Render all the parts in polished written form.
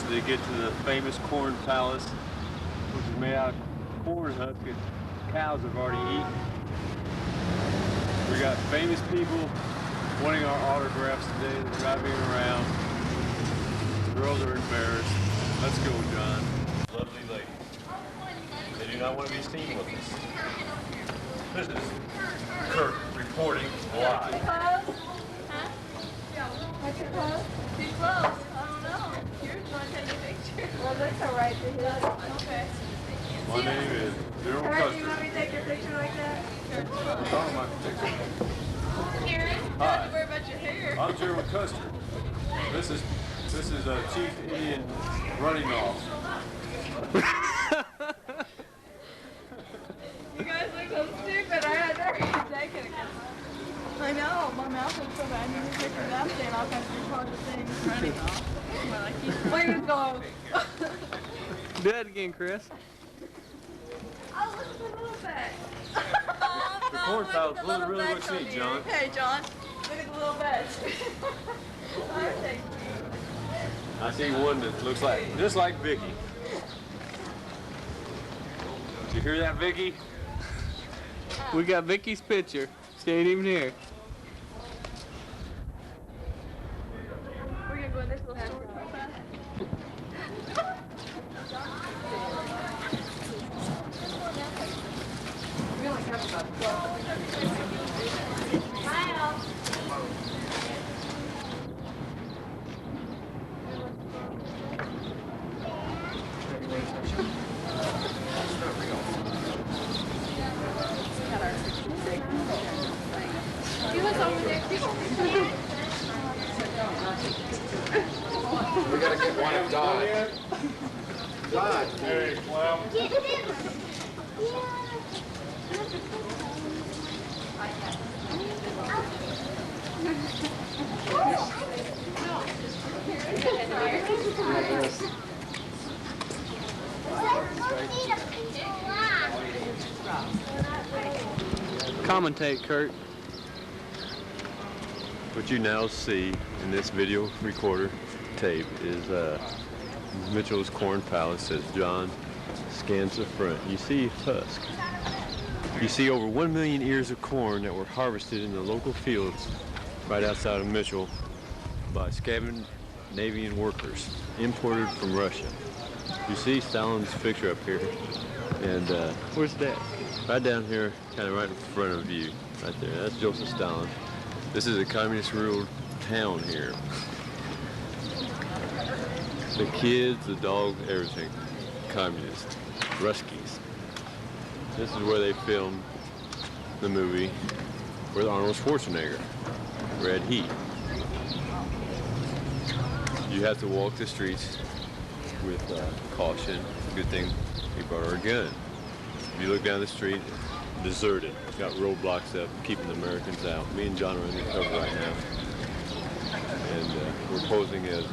to get to the famous corn palace, which is made out of corn husks that cows have already eaten. We got famous people wanting our autographs today. They're driving around. The girls are embarrassed. Let's go, John. Lovely lady. They do not want to be seen with us. This is Kurt reporting live. What's your pose? Too close. I don't know. You're the one taking a picture. Well, that's all right to his. Okay. My name is Daryl Alright, do you Custer. want me to take your picture like that? Sure. I'm talking about the picture. Karen, you don't have to worry about your hair. I'm Daryl Custer. This is Chief Indian running off. You guys look so stupid. I had never taken it. I know. My mouth is so bad. You just take your mouth saying all kinds of retarded things running off. Please go. Do that again, Chris. Oh, look at the little bag. The corn palace really looks neat, John. Hey, John. Look at the little bag. I see one that looks like, just like Vicky. Did you hear that, Vicky? We got Vicky's picture. She ain't even here. We're gonna go in this little store. We only have about 12. Smile. He was over there. We gotta get one of Don. Don. Hey, well. Commentate, Kurt. What you now see in this video recorder tape is Mitchell's Corn Palace as John scans the front. You see husk. You see over 1 million ears of corn that were harvested in the local fields right outside of Mitchell by Scandinavian workers imported from Russia. You see Stalin's picture up here, and Where's that? right down here, kind of right in front of you, right there. That's Joseph Stalin. This is a communist-ruled town here. The kids, the dogs, everything, communist, Ruskies. This is where they filmed the movie with Arnold Schwarzenegger, Red Heat. You have to walk the streets with caution. Good thing we brought our gun. If you look down the street, deserted. Got roadblocks up, keeping the Americans out. Me and John are undercover right now. And we're posing as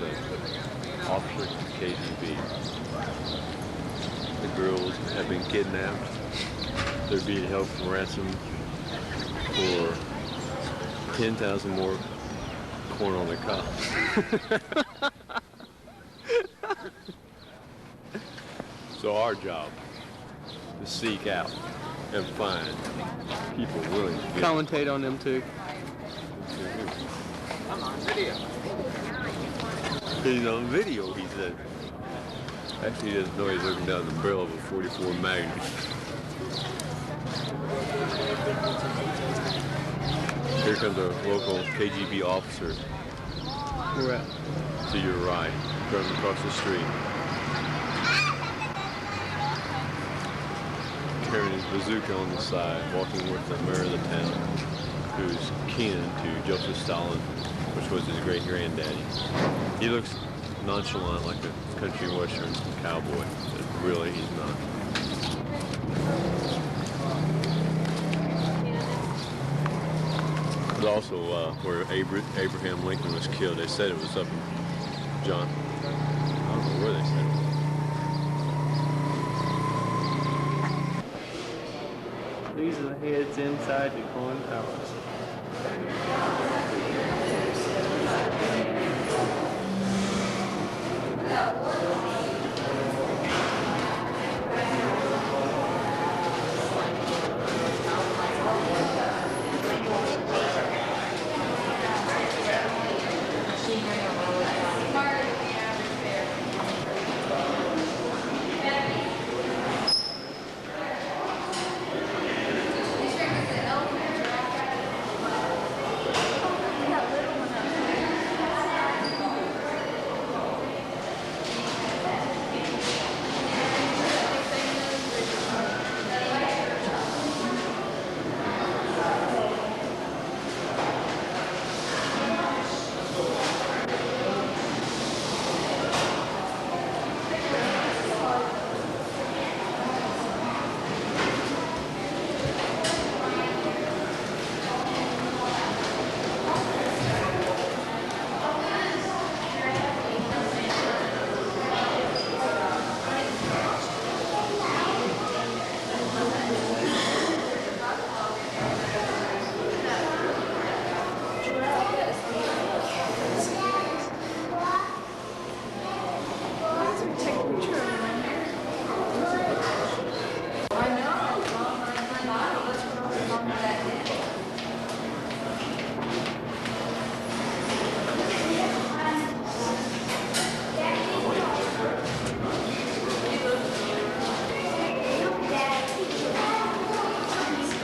officers of the KGB. The girls have been kidnapped. They're being held for ransom for 10,000 more corn on the cob. So our job is to seek out and find people willing to get Commentate on them too. I'm on video. He's on video, he said. Actually, he doesn't know he's looking down the barrel of a 44 Magnum. Here comes a local KGB officer. Where at? To your right, driving across the street. Carrying his bazooka on the side, walking with the mayor of the town, who's kin to Joseph Stalin, which was his great-granddaddy. He looks nonchalant like a country western cowboy, but really he's not. It's also where Abraham Lincoln was killed. They said it was up in John. I don't know where they said it. These are the heads inside the corn palace.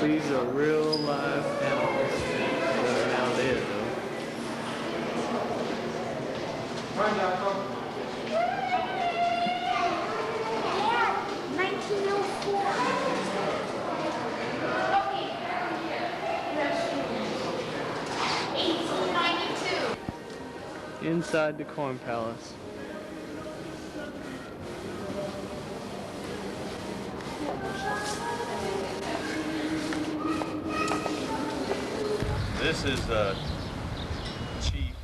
These are real live animals living out there, though. Yeah, 1904. Inside the Corn Palace. This is Chief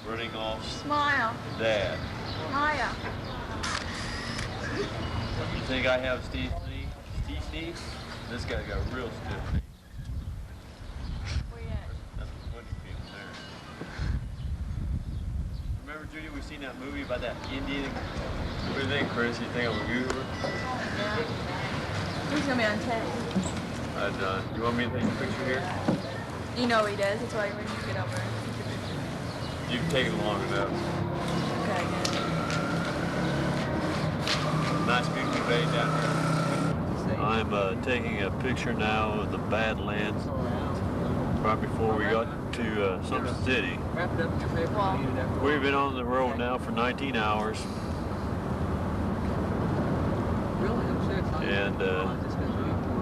running off Smile. Dad. Maya. You think I have Steve knees? This guy's got real stiff knees. Where you at? That's what Buddy's feeling there. Remember, Judy, we seen that movie about that Indian? What do you think, Chris? You think I'm a goober? Yeah. He's gonna be on tape. You want me to take a picture here? You know he does. That's why when you get over. You've taken long enough. Okay, good. Nice beautiful day down here. I'm taking a picture now of the Badlands right before we got to some city. Wrap it up in your paper. Wow. We've been on the road now for 19 hours. Really? I'm sure it's not. And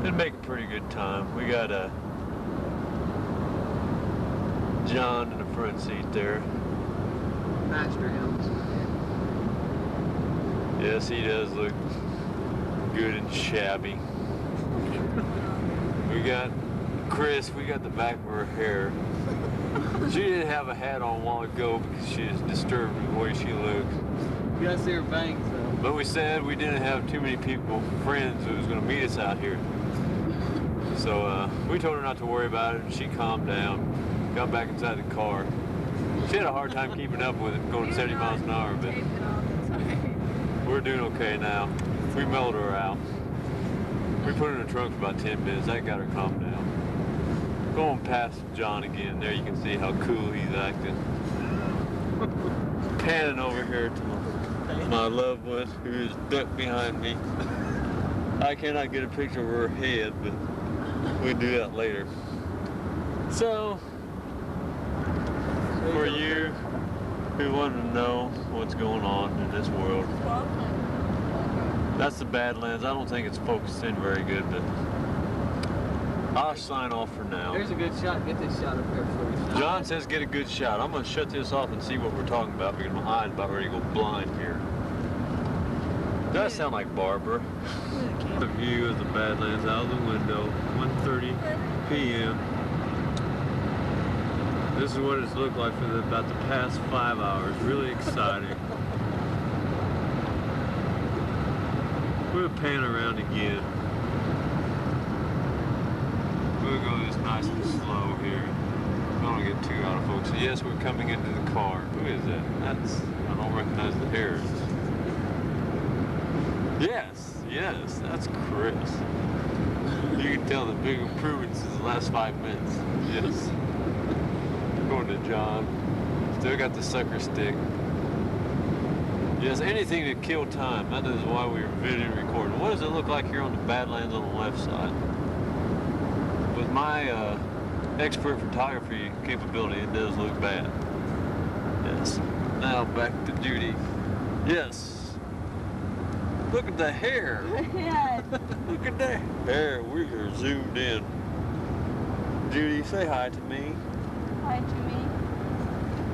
been making pretty good time. We got John in the front seat there. Master Hounds. Yes, he does look good and shabby. We got Chris, we got the back of her hair. She didn't have a hat on a while ago because she was disturbed with the way she looked. You gotta see her bangs, though. But we said we didn't have too many people, friends, who was going to meet us out here. So we told her not to worry about it, and she calmed down, got back inside the car. She had a hard time keeping up with it, going 70 miles an hour, but we're doing okay now. We mellowed her out. We put her in the trunk for about 10 minutes. That got her calmed down. Going past John again. There you can see how cool he's acting. Panning over here to my loved one who is ducked behind me. I cannot get a picture of her head, but we'll do that later. So, for you who want to know what's going on in this world, that's the Badlands. I don't think it's focused in very good, but I'll sign off for now. There's a good shot. Get this shot up there for you. John says get a good shot. I'm going to shut this off and see what we're talking about because my eye's about ready to go blind here. Does sound like Barbara. The view of the Badlands out of the window, 1:30 p.m. This is what it's looked like for about the past 5 hours. Really exciting. We'll pan around again. We'll go this nice and slow here. Don't get too out of focus. Yes, we're coming into the car. Who is that? I don't recognize the hair. Yes, yes, that's Chris. You can tell the big improvements in the last 5 minutes. Yes. Going to John. Still got the sucker stick. Yes, anything to kill time. That is why we were video recording. What does it look like here on the Badlands on the left side? With my expert photography capability, it does look bad. Yes. Now back to Judy. Yes. Look at the hair. Yeah. Look at that hair. We are zoomed in. Judy, say hi to me. Hi to me.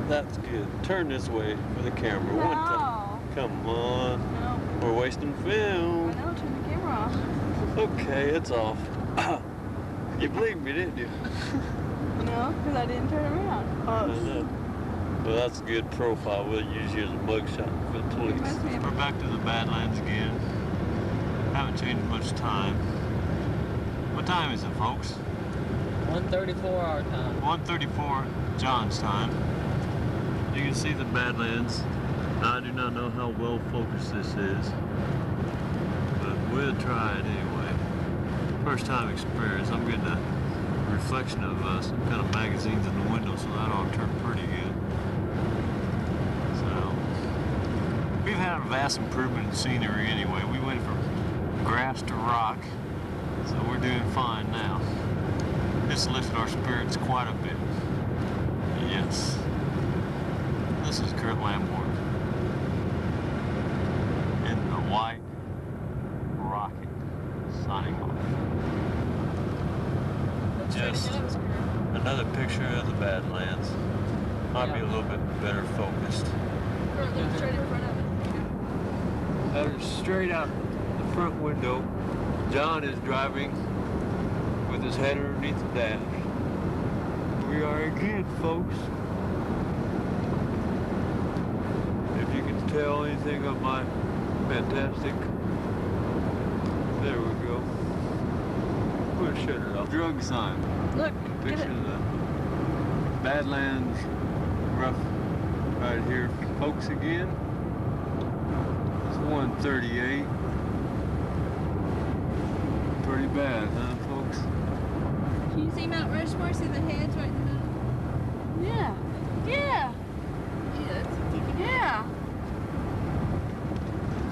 That's good. Turn this way for the camera. One time. Come on. No. We're wasting film. I know, turn the camera off. Okay, it's off. You believed me, didn't you? No, because I didn't turn around. I know. Well, that's a good profile. We'll use you as a mugshot for the police. We're back to the Badlands again. Haven't changed much time. What time is it, folks? 1:34 our time. 1:34 John's time. You can see the Badlands. I do not know how well focused this is, but we'll try it anyway. First time experience. I'm getting a reflection of some kind of magazines in the window, so that ought to turn pretty good. So we've had a vast improvement in scenery anyway. We went from grass to rock, so we're doing fine now. This lifted our spirits quite a bit. Yes. This is Kurt Lamborn in the white rocket signing off. Just another picture of the Badlands. Might be a little bit better focused. Look straight in front of us. That is straight out the front window. John is driving with his head underneath the dash. We are again, folks. If you can tell anything of my fantastic, there we go. We'll shut it off. Drug sign. Look, get Picture it. of the Badlands rough right here, folks, again. It's 1:38. Pretty bad, huh, folks? Can you see Mount Rushmore? See the heads right in the middle? Yeah. Yeah. Yeah.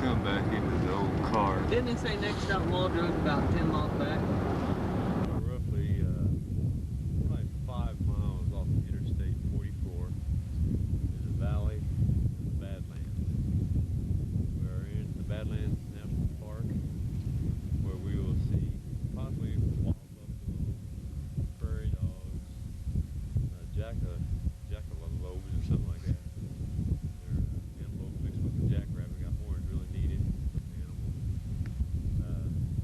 Come back into the old car. Didn't it say next stop Muldrow's about 10 miles back? Roughly, probably 5 miles off Interstate 44 is a valley in the Badlands. We are in the Badlands National Park, where we will see possibly wild buffalo, prairie dogs, jackalobes or something like that. They're antelope mixed with a jackrabbit. Got horns, really neat animal.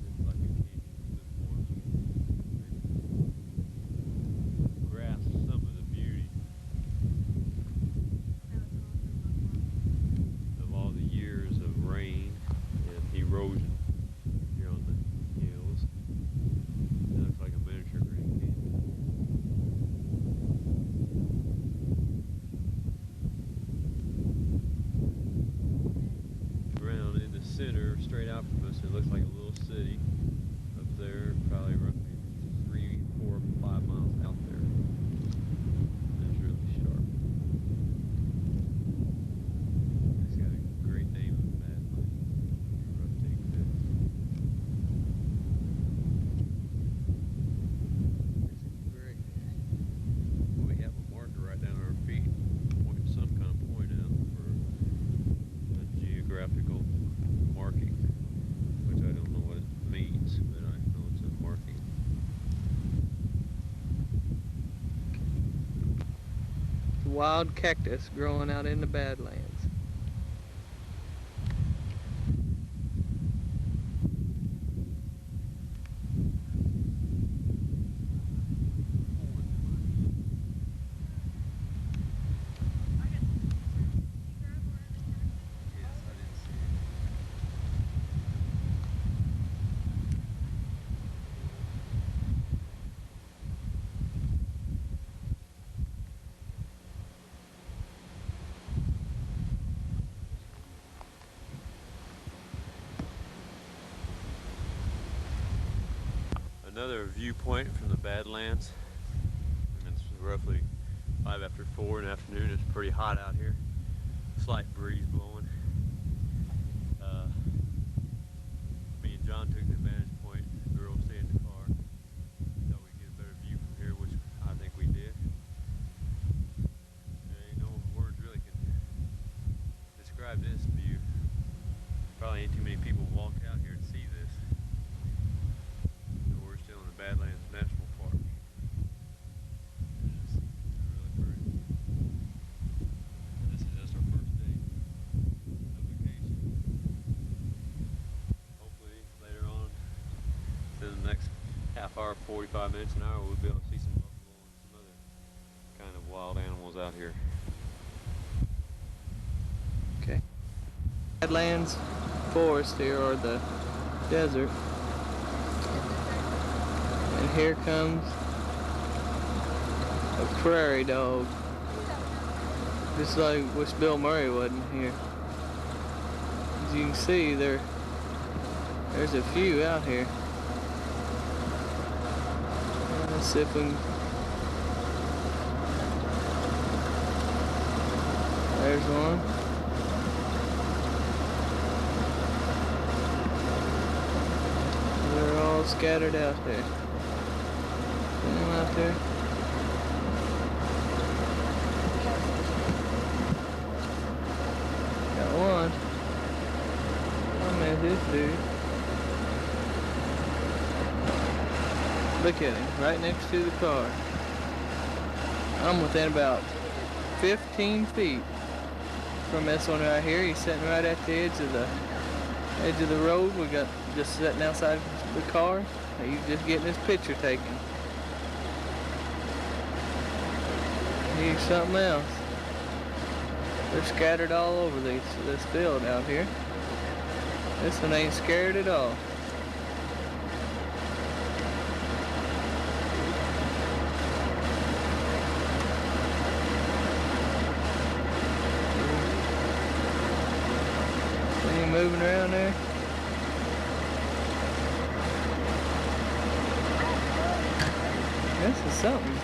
It's like a canyon with horns. Grasp some of the beauty of all the years of rain and erosion here on the hills. It looks like a miniature Grand Canyon. Ground in the center, straight out from us, it looks like a little city up there, probably roughly 3, 4, 5 miles out there. It's really sharp. It's got a great name of Badlands. Rough thing to do. It's great. We have a marker right down our feet, pointing some kind of point out for a geographical marking, which I don't know what it means, but I know it's a marking. Wild cactus growing out in the Badlands. Yes, I didn't see it. another viewpoint from the Badlands. It's roughly 5 after 4 in the afternoon. It's pretty hot out here. Slight breeze blowing. Me and John took the vantage point. The girl stayed in the car. Thought we'd get a better view from here, which I think we did. There ain't no words really can describe this view. Probably ain't too many people walked out here to see this. So we're still in the Badlands National Park. It's really pretty. And this is just our first day of vacation. Hopefully later on, in the next half hour, 45 minutes, an hour, we'll be able to see some buffalo and some other kind of wild animals out here. Okay. Badlands forest here, or the desert. And here comes a prairie dog. Just like wish Bill Murray wasn't here. As you can see, there's a few out here. Let's see if we can. There's one. They're all scattered out there. See them out there? Got one. I met this dude. Look at him, right next to the car. I'm within about 15 feet from this one right here. He's sitting right at the edge of the road. We got just sitting outside the car. He's just getting his picture taken. He's something else. They're scattered all over this field out here. This one ain't scared at all. See him moving around there? This is something.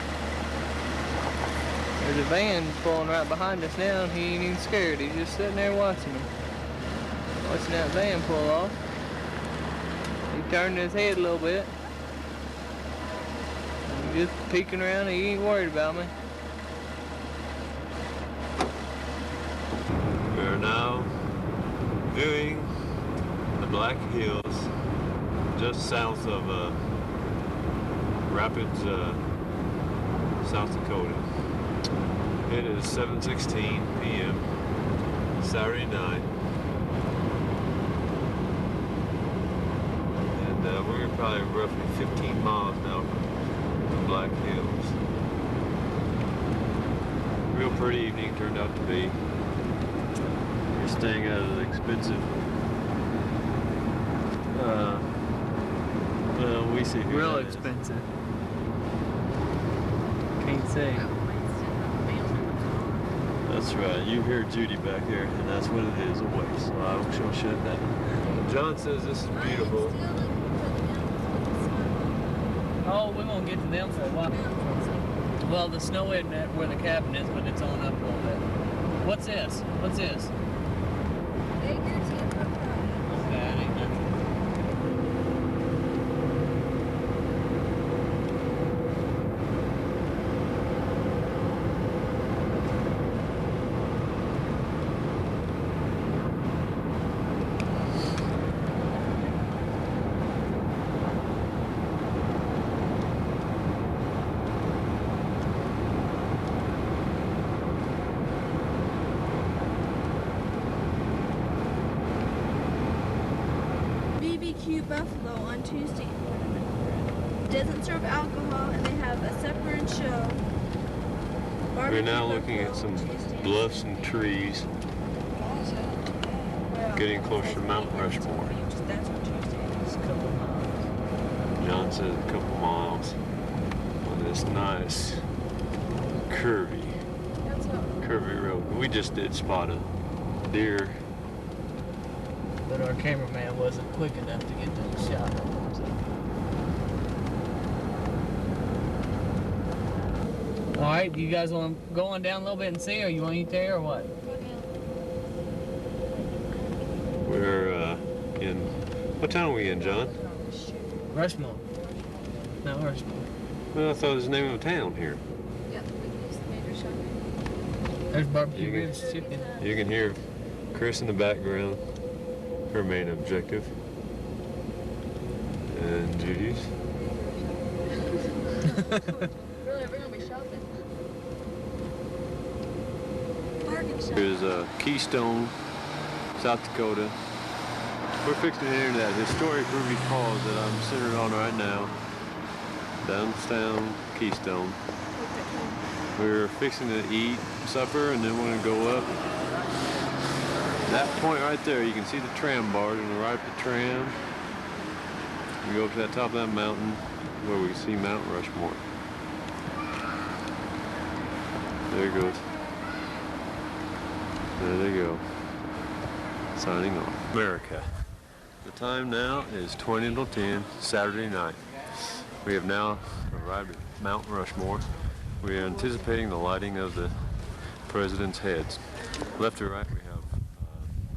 There's a van pulling right behind us now, and he ain't even scared. He's just sitting there watching them. Watching that van pull off. He turned his head a little bit. He's just peeking around. He ain't worried about me. We are now viewing the Black Hills just south of Rapids, South Dakota. It is 7:16 p.m. Saturday night, and we're probably roughly 15 miles now from the Black Hills. Real pretty evening turned out to be. We're staying at an expensive, well, we see who Real that is. expensive. Can't say. That's right. You hear Judy back here, and that's what it is, a waste. So I shall shut down. John says this is beautiful. Oh, we won't get to them for a while. Well, the snow isn't at where the cabin is, but it's on up a little bit. What's this? What's this? Okay, that ain't nothing. Buffalo on Tuesday. Doesn't serve alcohol, and they have a separate show. We're now looking at some bluffs and trees, getting closer to Mount Rushmore. John says a couple miles on this nice curvy road. We just did spot a deer. But our cameraman wasn't quick enough to get to the shot. All right, do you guys want to go on down a little bit and see, or you want to eat there, or what? We're in, what town are we in, John? Rushmore. Not Rushmore. Well, I thought it was the name of a town here. Yep, it's the major shopping. There's barbecue ribs, chicken. You can hear Chris in the background, her main objective. And Judy's. Really, we're gonna be shopping. Here's Keystone, South Dakota. We're fixing to enter that historic Ruby Falls that I'm centered on right now. Downtown Keystone. We're fixing to eat supper and then we're gonna go up. That point right there, you can see the tram bars on the right of the tram. We go up to that top of that mountain where we can see Mount Rushmore. There it goes. There they go. Signing off. America. The time now is 20 till 10, Saturday night. We have now arrived at Mount Rushmore. We are anticipating the lighting of the president's heads. Left to right we have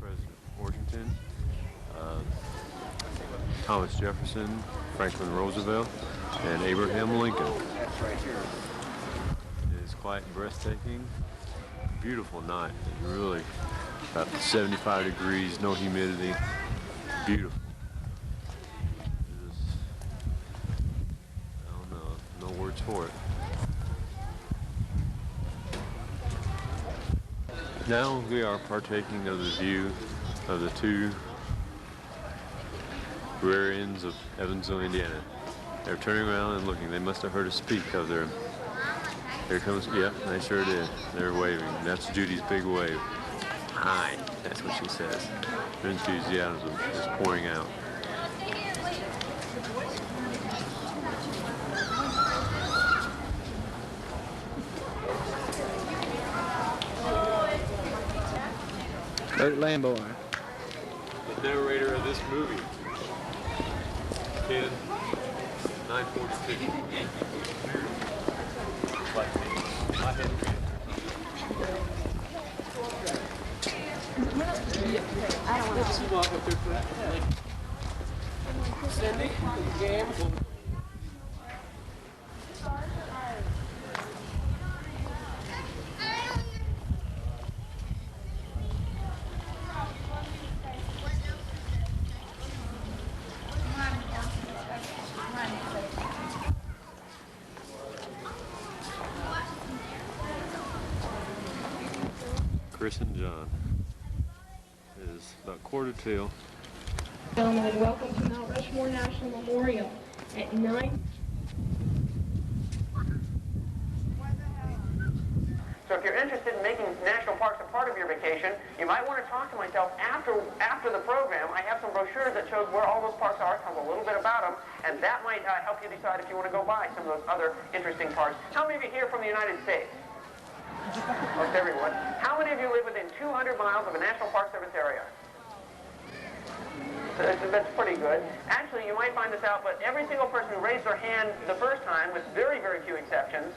President Washington, Thomas Jefferson, Franklin Roosevelt, and Abraham Lincoln. It is quite breathtaking. Beautiful night. It's really about 75 degrees, no humidity. Beautiful. Just, I don't know, no words for it. Now we are partaking of the view of the two rear ends of Evansville, Indiana. They're turning around and looking. They must have heard us speak of their. Here comes, yeah, they sure did. They're waving. That's Judy's big wave. Hi, that's what she says. Her enthusiasm is pouring out. Kurt Lamboy. The narrator of this movie. Ken, 942. Like me. My head I don't want to. Walk up there for that. Cindy, game. Chris and John. It is about 1:45. Gentlemen, welcome to Mount Rushmore National Memorial at 9. So if you're interested in making national parks a part of your vacation, you might want to talk to myself after the program. I have some brochures that show where all those parks are, tell a little bit about them, and that might help you decide if you want to go by some of those other interesting parks. How many of you here from the United States? Most everyone. How many of you live within 200 miles of a National Park Service area? That's pretty good. Actually, you might find this out, but every single person who raised their hand the first time, with very, very few exceptions,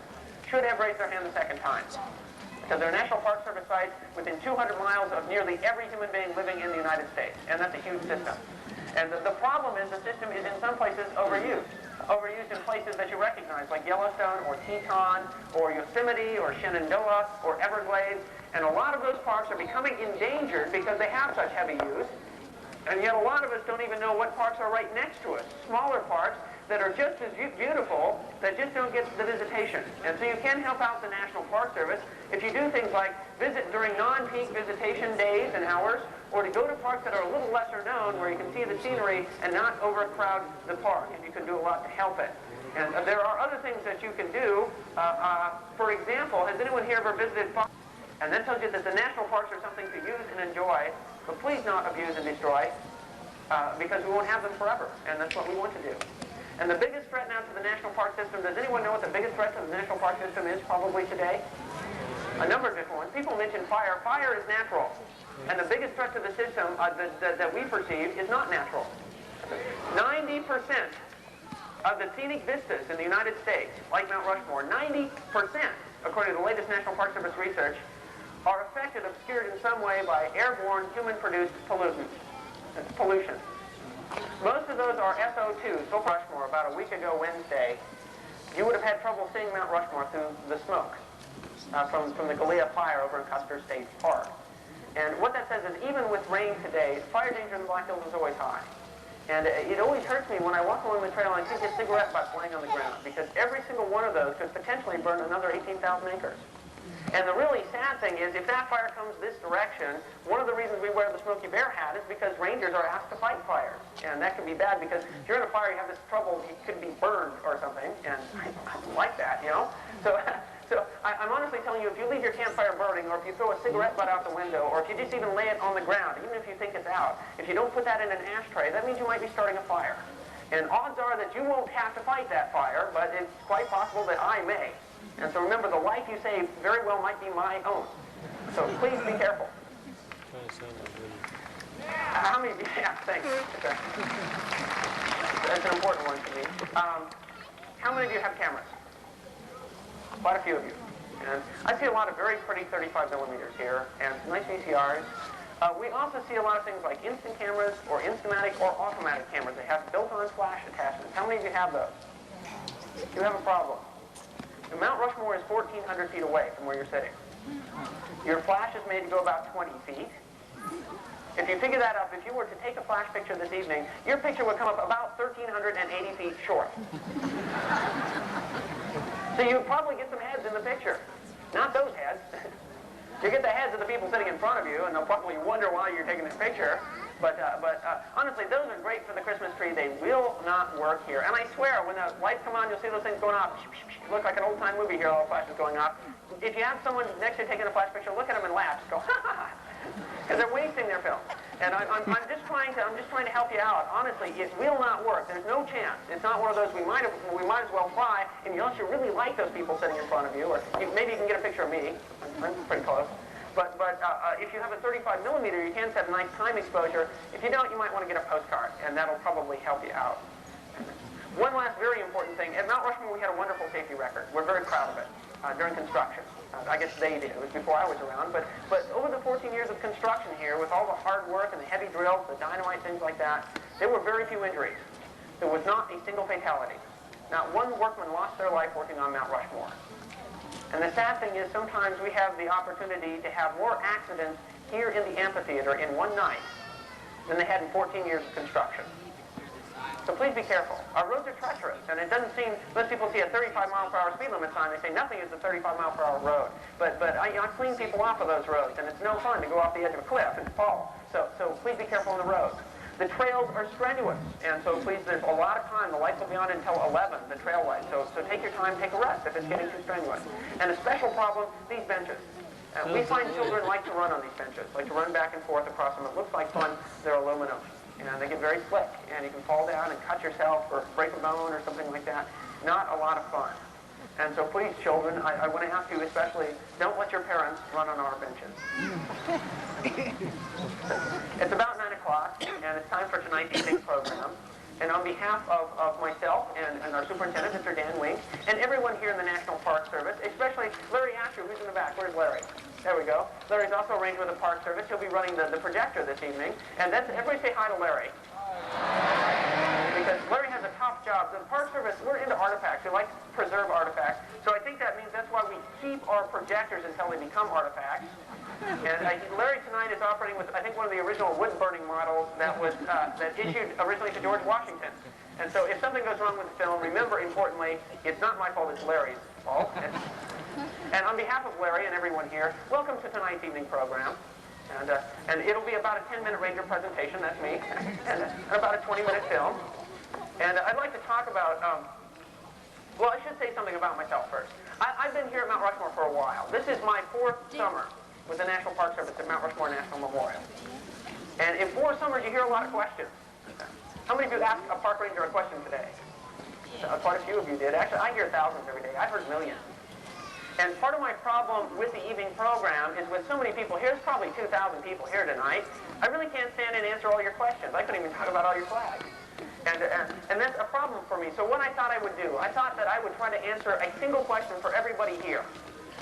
should have raised their hand the second time. Because there are National Park Service sites within 200 miles of nearly every human being living in the United States, and that's a huge system. And the problem is the system is in some places overused. Overused in places that you recognize, like Yellowstone or Teton or Yosemite or Shenandoah or Everglades. And a lot of those parks are becoming endangered because they have such heavy use. And yet a lot of us don't even know what parks are right next to us. Smaller parks that are just as beautiful that just don't get the visitation. And so you can help out the National Park Service if you do things like visit during non-peak visitation days and hours, or to go to parks that are a little lesser known where you can see the scenery and not overcrowd the park. And you can do a lot to help it. And there are other things that you can do. For example, has anyone here ever visited parks? And that tells you that the national parks are something to use and enjoy, but please not abuse and destroy, because we won't have them forever. And that's what we want to do. And the biggest threat now to the national park system, does anyone know what the biggest threat to the national park system is probably today? A number of different ones. People mention fire. Fire is natural. And the biggest threat to the system that we perceive is not natural. 90% of the scenic vistas in the United States, like Mount Rushmore, 90% according to the latest National Park Service research, are affected, obscured in some way by airborne, human-produced pollution. Most of those are SO2, so Rushmore. About a week ago Wednesday, you would have had trouble seeing Mount Rushmore through the smoke from the Galea fire over in Custer State Park. And what that says is even with rain today, fire danger in the Black Hills is always high. And it always hurts me when I walk along the trail and I see a cigarette butt laying on the ground, because every single one of those could potentially burn another 18,000 acres. And the really sad thing is, if that fire comes this direction, one of the reasons we wear the Smokey Bear hat is because rangers are asked to fight fires. And that can be bad, because if you're in a fire, you have this trouble, you could be burned or something, and I don't like that, you know? So I'm honestly telling you, if you leave your campfire burning, or if you throw a cigarette butt out the window, or if you just even lay it on the ground, even if you think it's out, if you don't put that in an ashtray, that means you might be starting a fire. And odds are that you won't have to fight that fire, but it's quite possible that I may. And so remember, the life you save very well might be my own. So please be careful. How many of you? Yeah, thanks. Okay. That's an important one to me. How many of you have cameras? Quite a few of you. And I see a lot of very pretty 35 millimeters here, and some nice VCRs. We also see a lot of things like instant cameras, or Instamatic, or automatic cameras. They have built-on flash attachments. How many of you have those? You have a problem. Mount Rushmore is 1,400 feet away from where you're sitting. Your flash is made to go about 20 feet. If you figure that up, if you were to take a flash picture this evening, your picture would come up about 1,380 feet short. So you probably get some heads in the picture. Not those heads. You get the heads of the people sitting in front of you, and they'll probably wonder why you're taking this picture. But honestly, those are great for the Christmas tree. They will not work here. And I swear, when the lights come on, you'll see those things going off. It looks like an old-time movie here, all the flashes going off. If you have someone next to you taking a flash picture, look at them and laugh. Just go, ha ha ha. Because they're wasting their film. And I'm just trying to help you out. Honestly, it will not work. There's no chance. It's not one of those we might as well fly, and unless you really like those people sitting in front of you, or maybe you can get a picture of me. I'm pretty close. But if you have a 35 millimeter, you can set a nice time exposure. If you don't, you might want to get a postcard, and that'll probably help you out. One last very important thing. At Mount Rushmore, we had a wonderful safety record. We're very proud of it during construction. I guess they did. It was before I was around. But over the 14 years of construction here, with all the hard work and the heavy drills, the dynamite, things like that, there were very few injuries. There was not a single fatality. Not one workman lost their life working on Mount Rushmore. And the sad thing is, sometimes we have the opportunity to have more accidents here in the amphitheater in one night than they had in 14 years of construction. So please be careful. Our roads are treacherous, and it doesn't seem, most people see a 35-mile-per-hour speed limit sign, they say nothing is a 35-mile-per-hour road. But I've cleaned people off of those roads, and it's no fun to go off the edge of a cliff and fall. So please be careful on the roads. The trails are strenuous, and so please, there's a lot of time. The lights will be on until 11, the trail lights. So take your time, take a rest if it's getting too strenuous. And a special problem, these benches. We find children like to run on these benches, like to run back and forth across them. It looks like fun. They're aluminum. And they get very slick, and you can fall down and cut yourself or break a bone or something like that. Not a lot of fun. And so please, children, I want to ask you especially, don't let your parents run on our benches. It's about 9 o'clock, and it's time for tonight's evening program. And on behalf of myself and our superintendent, Mr. Dan Wink, and everyone here in the National Park Service, especially Larry Asher, who's in the back. Where's Larry? There we go. Larry's also arranged with the Park Service. He'll be running the projector this evening. And everybody say hi to Larry. Because Larry has a tough job. The Park Service, we're into artifacts. We like to preserve artifacts. So I think that means that's why we keep our projectors until they become artifacts. And Larry tonight is operating with, I think, one of the original wood-burning models that was that issued originally to George Washington. And so if something goes wrong with the film, remember, importantly, it's not my fault, it's Larry's fault. And on behalf of Larry and everyone here, welcome to tonight's evening program. And it'll be about a 10-minute Ranger presentation, that's me, and about a 20-minute film. And I'd like to talk about, well, I should say something about myself first. I've been here at Mount Rushmore for a while. This is my 4th summer with the National Park Service at Mount Rushmore National Memorial. And in 4 summers, you hear a lot of questions. How many of you asked a park ranger a question today? Quite a few of you did. Actually, I hear thousands every day. I've heard millions. And part of my problem with the evening program is with so many people here, there's probably 2,000 people here tonight, I really can't stand and answer all your questions. I couldn't even talk about all your flags. And that's a problem for me. So what I thought I would do, I thought that I would try to answer a single question for everybody here.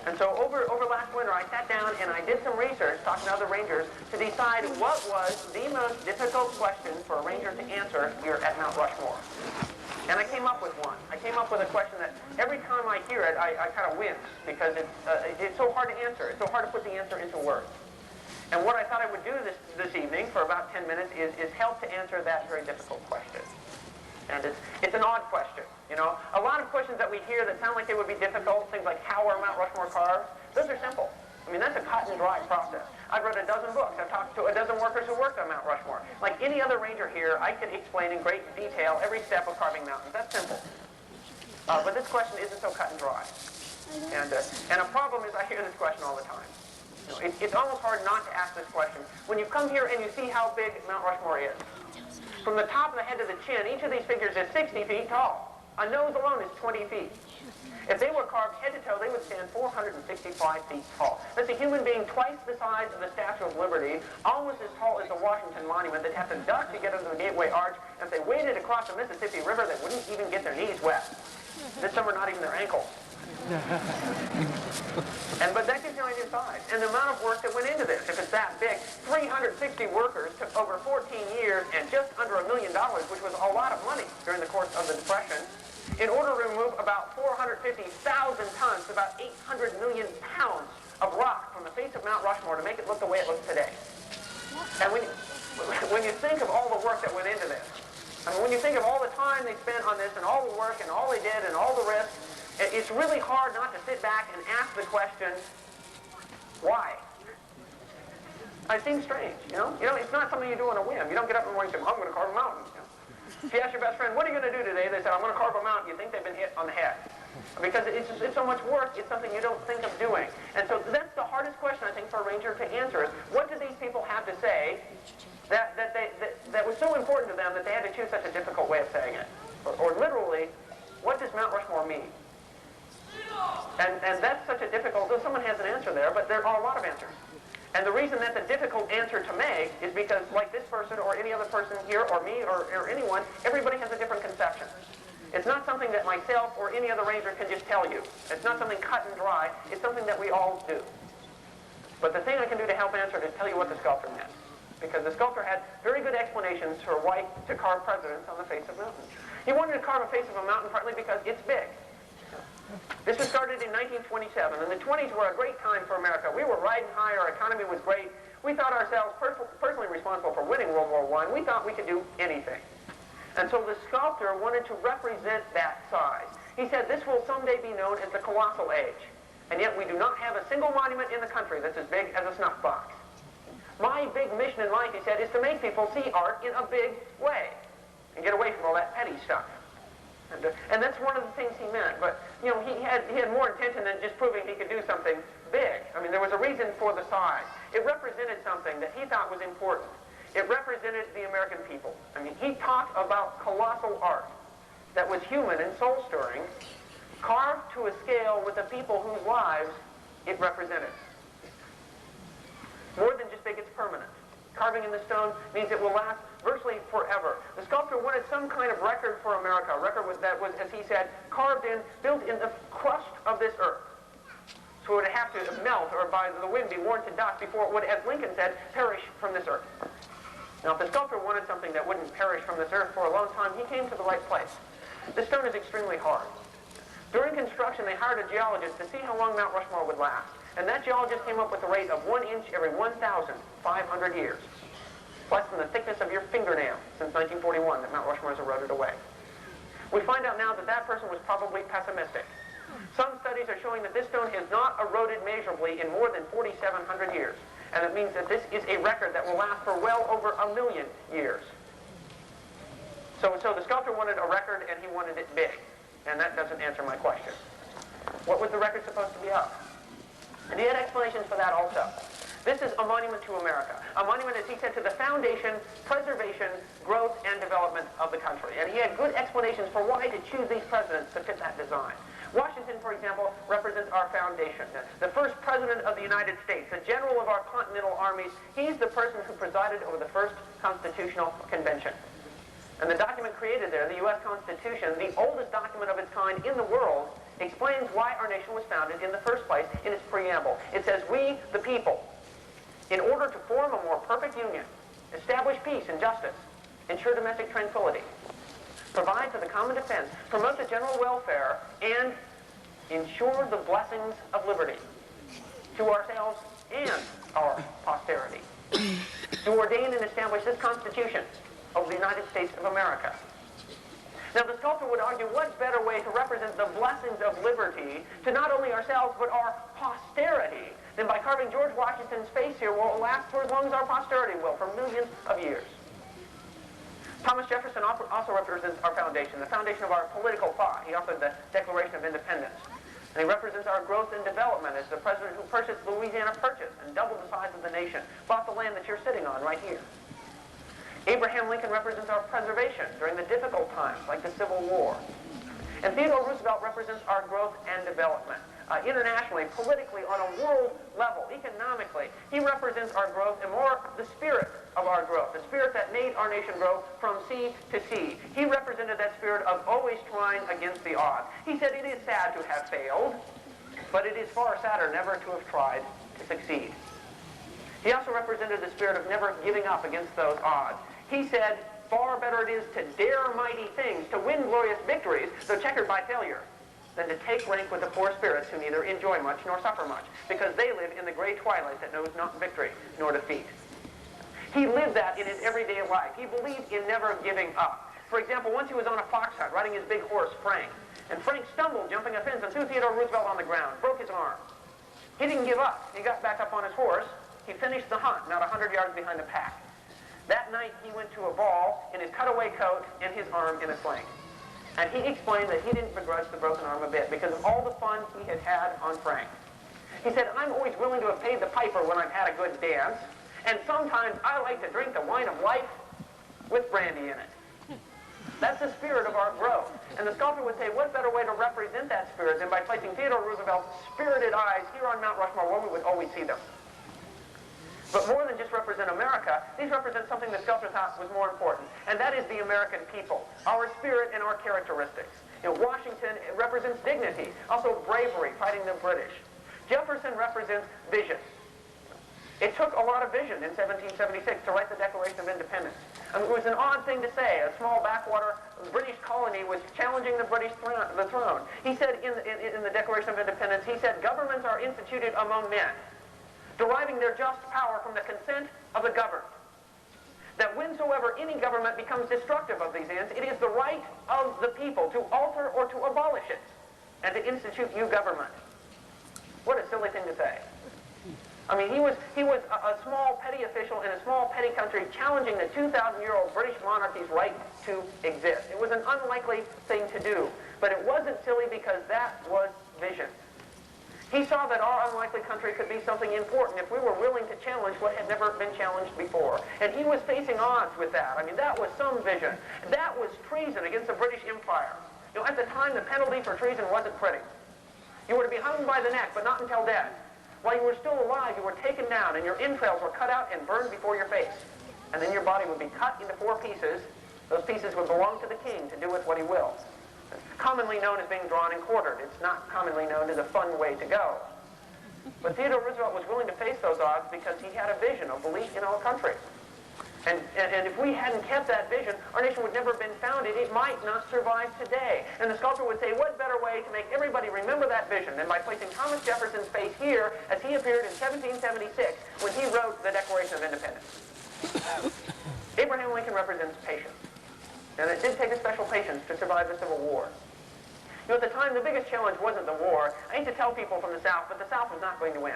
And so over last winter, I sat down and I did some research, talking to other rangers, to decide what was the most difficult question for a ranger to answer here at Mount Rushmore. And I came up with one. I came up with a question that every time I hear it, I kind of wince, because it's so hard to answer. It's so hard to put the answer into words. And what I thought I would do this evening for about 10 minutes is help to answer that very difficult question. And it's an odd question. You know, a lot of questions that we hear that sound like they would be difficult, things like how are Mount Rushmore carved, those are simple. I mean, that's a cut and dry process. I've read a dozen books. I've talked to a dozen workers who worked on Mount Rushmore. Like any other ranger here, I could explain in great detail every step of carving mountains. That's simple. But this question isn't so cut and dry. And a problem is I hear this question all the time. You know, it's almost hard not to ask this question. When you come here and you see how big Mount Rushmore is, from the top of the head to the chin, each of these figures is 60 feet tall. A nose alone is 20 feet. If they were carved head to toe, they would stand 465 feet tall. That's a human being twice the size of the Statue of Liberty, almost as tall as the Washington Monument. They'd have to duck to get under the Gateway Arch. And if they waded across the Mississippi River, they wouldn't even get their knees wet. This summer, not even their ankles. But that gives you an idea of size. And the amount of work that went into this, if it's that big, 360 workers took over 14 years and just under $1 million, which was a lot of money during the course of the Depression, in order to remove about 450,000 tons, about 800 million pounds of rock from the face of Mount Rushmore to make it look the way it looks today. And when you think of all the work that went into this, I mean, when you think of all the time they spent on this and all the work and all they did and all the risk, it's really hard not to sit back and ask the question, why? It seems strange, you know? It's not something you do on a whim. You don't get up in the morning and say, I'm going to carve a mountain. You know? If you ask your best friend, what are you going to do today? They say, I'm going to carve a mountain. You think they've been hit on the head. Because it's so much work, it's something you don't think of doing. And so that's the hardest question, I think, for a ranger to answer is, what do these people have to say that was so important to them that they had to choose such a difficult way of saying it? Or literally, what does Mount Rushmore mean? And that's such a difficult, though someone has an answer there, but there are a lot of answers. And the reason that's a difficult answer to make is because, like this person or any other person here or me or anyone, everybody has a different conception. It's not something that myself or any other ranger can just tell you. It's not something cut and dry. It's something that we all do. But the thing I can do to help answer it is tell you what the sculptor meant. Because the sculptor had very good explanations for why to carve presidents on the face of mountains. He wanted to carve a face of a mountain partly because it's big. This was started in 1927, and the 20s were a great time for America. We were riding high, our economy was great. We thought ourselves personally responsible for winning World War I. We thought we could do anything. And so the sculptor wanted to represent that size. He said, this will someday be known as the Colossal Age. And yet we do not have a single monument in the country that's as big as a snuff box. My big mission in life, he said, is to make people see art in a big way and get away from all that petty stuff. And that's one of the things he meant. But, you know, he had more intention than just proving he could do something big. I mean, there was a reason for the size. It represented something that he thought was important. It represented the American people. I mean, he talked about colossal art that was human and soul-stirring, carved to a scale with the people whose lives it represented. More than just big, it's permanent. Carving in the stone means it will last virtually forever. The sculptor wanted some kind of record for America, a record that was, as he said, built in the crust of this earth. So it would have to melt or by the wind be worn to dust before it would, as Lincoln said, perish from this earth. Now, if the sculptor wanted something that wouldn't perish from this earth for a long time, he came to the right place. This stone is extremely hard. During construction, they hired a geologist to see how long Mount Rushmore would last. And that geologist came up with a rate of 1 inch every 1,500 years. Less than the thickness of your fingernail since 1941 that Mount Rushmore has eroded away. We find out now that that person was probably pessimistic. Some studies are showing that this stone has not eroded measurably in more than 4,700 years. And it means that this is a record that will last for well over 1 million years. So the sculptor wanted a record and he wanted it big. And that doesn't answer my question. What was the record supposed to be of? And he had explanations for that also. This is a monument to America. A monument, as he said, to the foundation, preservation, growth, and development of the country. And he had good explanations for why to choose these presidents to fit that design. Washington, for example, represents our foundation. The first president of the United States, the general of our continental armies, he's the person who presided over the first Constitutional Convention. And the document created there, the U.S. Constitution, the oldest document of its kind in the world, explains why our nation was founded in the first place in its preamble. It says, "We, the people, in order to form a more perfect union, establish peace and justice, ensure domestic tranquility, provide for the common defense, promote the general welfare, and ensure the blessings of liberty to ourselves and our posterity, to ordain and establish this Constitution of the United States of America." Now, the sculptor would argue, what better way to represent the blessings of liberty to not only ourselves but our posterity than by carving George Washington's face here, will last for as long as our posterity will, for millions of years. Thomas Jefferson also represents our foundation, the foundation of our political thought. He authored the Declaration of Independence. And he represents our growth and development as the president who purchased Louisiana Purchase and doubled the size of the nation, bought the land that you're sitting on right here. Abraham Lincoln represents our preservation during the difficult times like the Civil War. And Theodore Roosevelt represents our growth and development. Internationally, politically, on a world level, economically, he represents our growth and more the spirit of our growth, the spirit that made our nation grow from sea to sea. He represented that spirit of always trying against the odds. He said, "It is sad to have failed, but it is far sadder never to have tried to succeed." He also represented the spirit of never giving up against those odds. He said, "Far better it is to dare mighty things, to win glorious victories, though checkered by failure, than to take rank with the poor spirits who neither enjoy much nor suffer much, because they live in the gray twilight that knows not victory nor defeat." He lived that in his everyday life. He believed in never giving up. For example, once he was on a fox hunt riding his big horse, Frank, and Frank stumbled jumping a fence and threw Theodore Roosevelt on the ground, broke his arm. He didn't give up. He got back up on his horse. He finished the hunt, not 100 yards behind the pack. That night, he went to a ball in his cutaway coat and his arm in a sling. And he explained that he didn't begrudge the broken arm a bit because of all the fun he had had on Frank. He said, "I'm always willing to have paid the piper when I've had a good dance, and sometimes I like to drink the wine of life with brandy in it." That's the spirit of our growth. And the sculptor would say, what better way to represent that spirit than by placing Theodore Roosevelt's spirited eyes here on Mount Rushmore where we would always see them. But more than just represent America, these represent something the sculptor thought was more important, and that is the American people, our spirit and our characteristics. You know, Washington represents dignity, also bravery, fighting the British. Jefferson represents vision. It took a lot of vision in 1776 to write the Declaration of Independence. I mean, it was an odd thing to say. A small backwater British colony was challenging the British throne. He said in the Declaration of Independence, he said, "Governments are instituted among men, deriving their just power from the consent of the governed. That whensoever any government becomes destructive of these ends, it is the right of the people to alter or to abolish it, and to institute new government." What a silly thing to say. I mean, he was a small petty official in a small petty country challenging the 2,000-year-old British monarchy's right to exist. It was an unlikely thing to do, but it wasn't silly because that was vision. He saw that our unlikely country could be something important if we were willing to challenge what had never been challenged before. And he was facing odds with that. I mean, that was some vision. That was treason against the British Empire. You know, at the time, the penalty for treason wasn't pretty. You were to be hung by the neck, but not until dead. While you were still alive, you were taken down, and your entrails were cut out and burned before your face. And then your body would be cut into 4 pieces. Those pieces would belong to the king to do with what he will. It's commonly known as being drawn and quartered. It's not commonly known as a fun way to go. But Theodore Roosevelt was willing to face those odds because he had a vision of belief in our country. And if we hadn't kept that vision, our nation would never have been founded. It might not survive today. And the sculptor would say, what better way to make everybody remember that vision than by placing Thomas Jefferson's face here as he appeared in 1776 when he wrote the Declaration of Independence. Abraham Lincoln represents patience. And it did take a special patience to survive the Civil War. You know, at the time, the biggest challenge wasn't the war. I hate to tell people from the South, but the South was not going to win.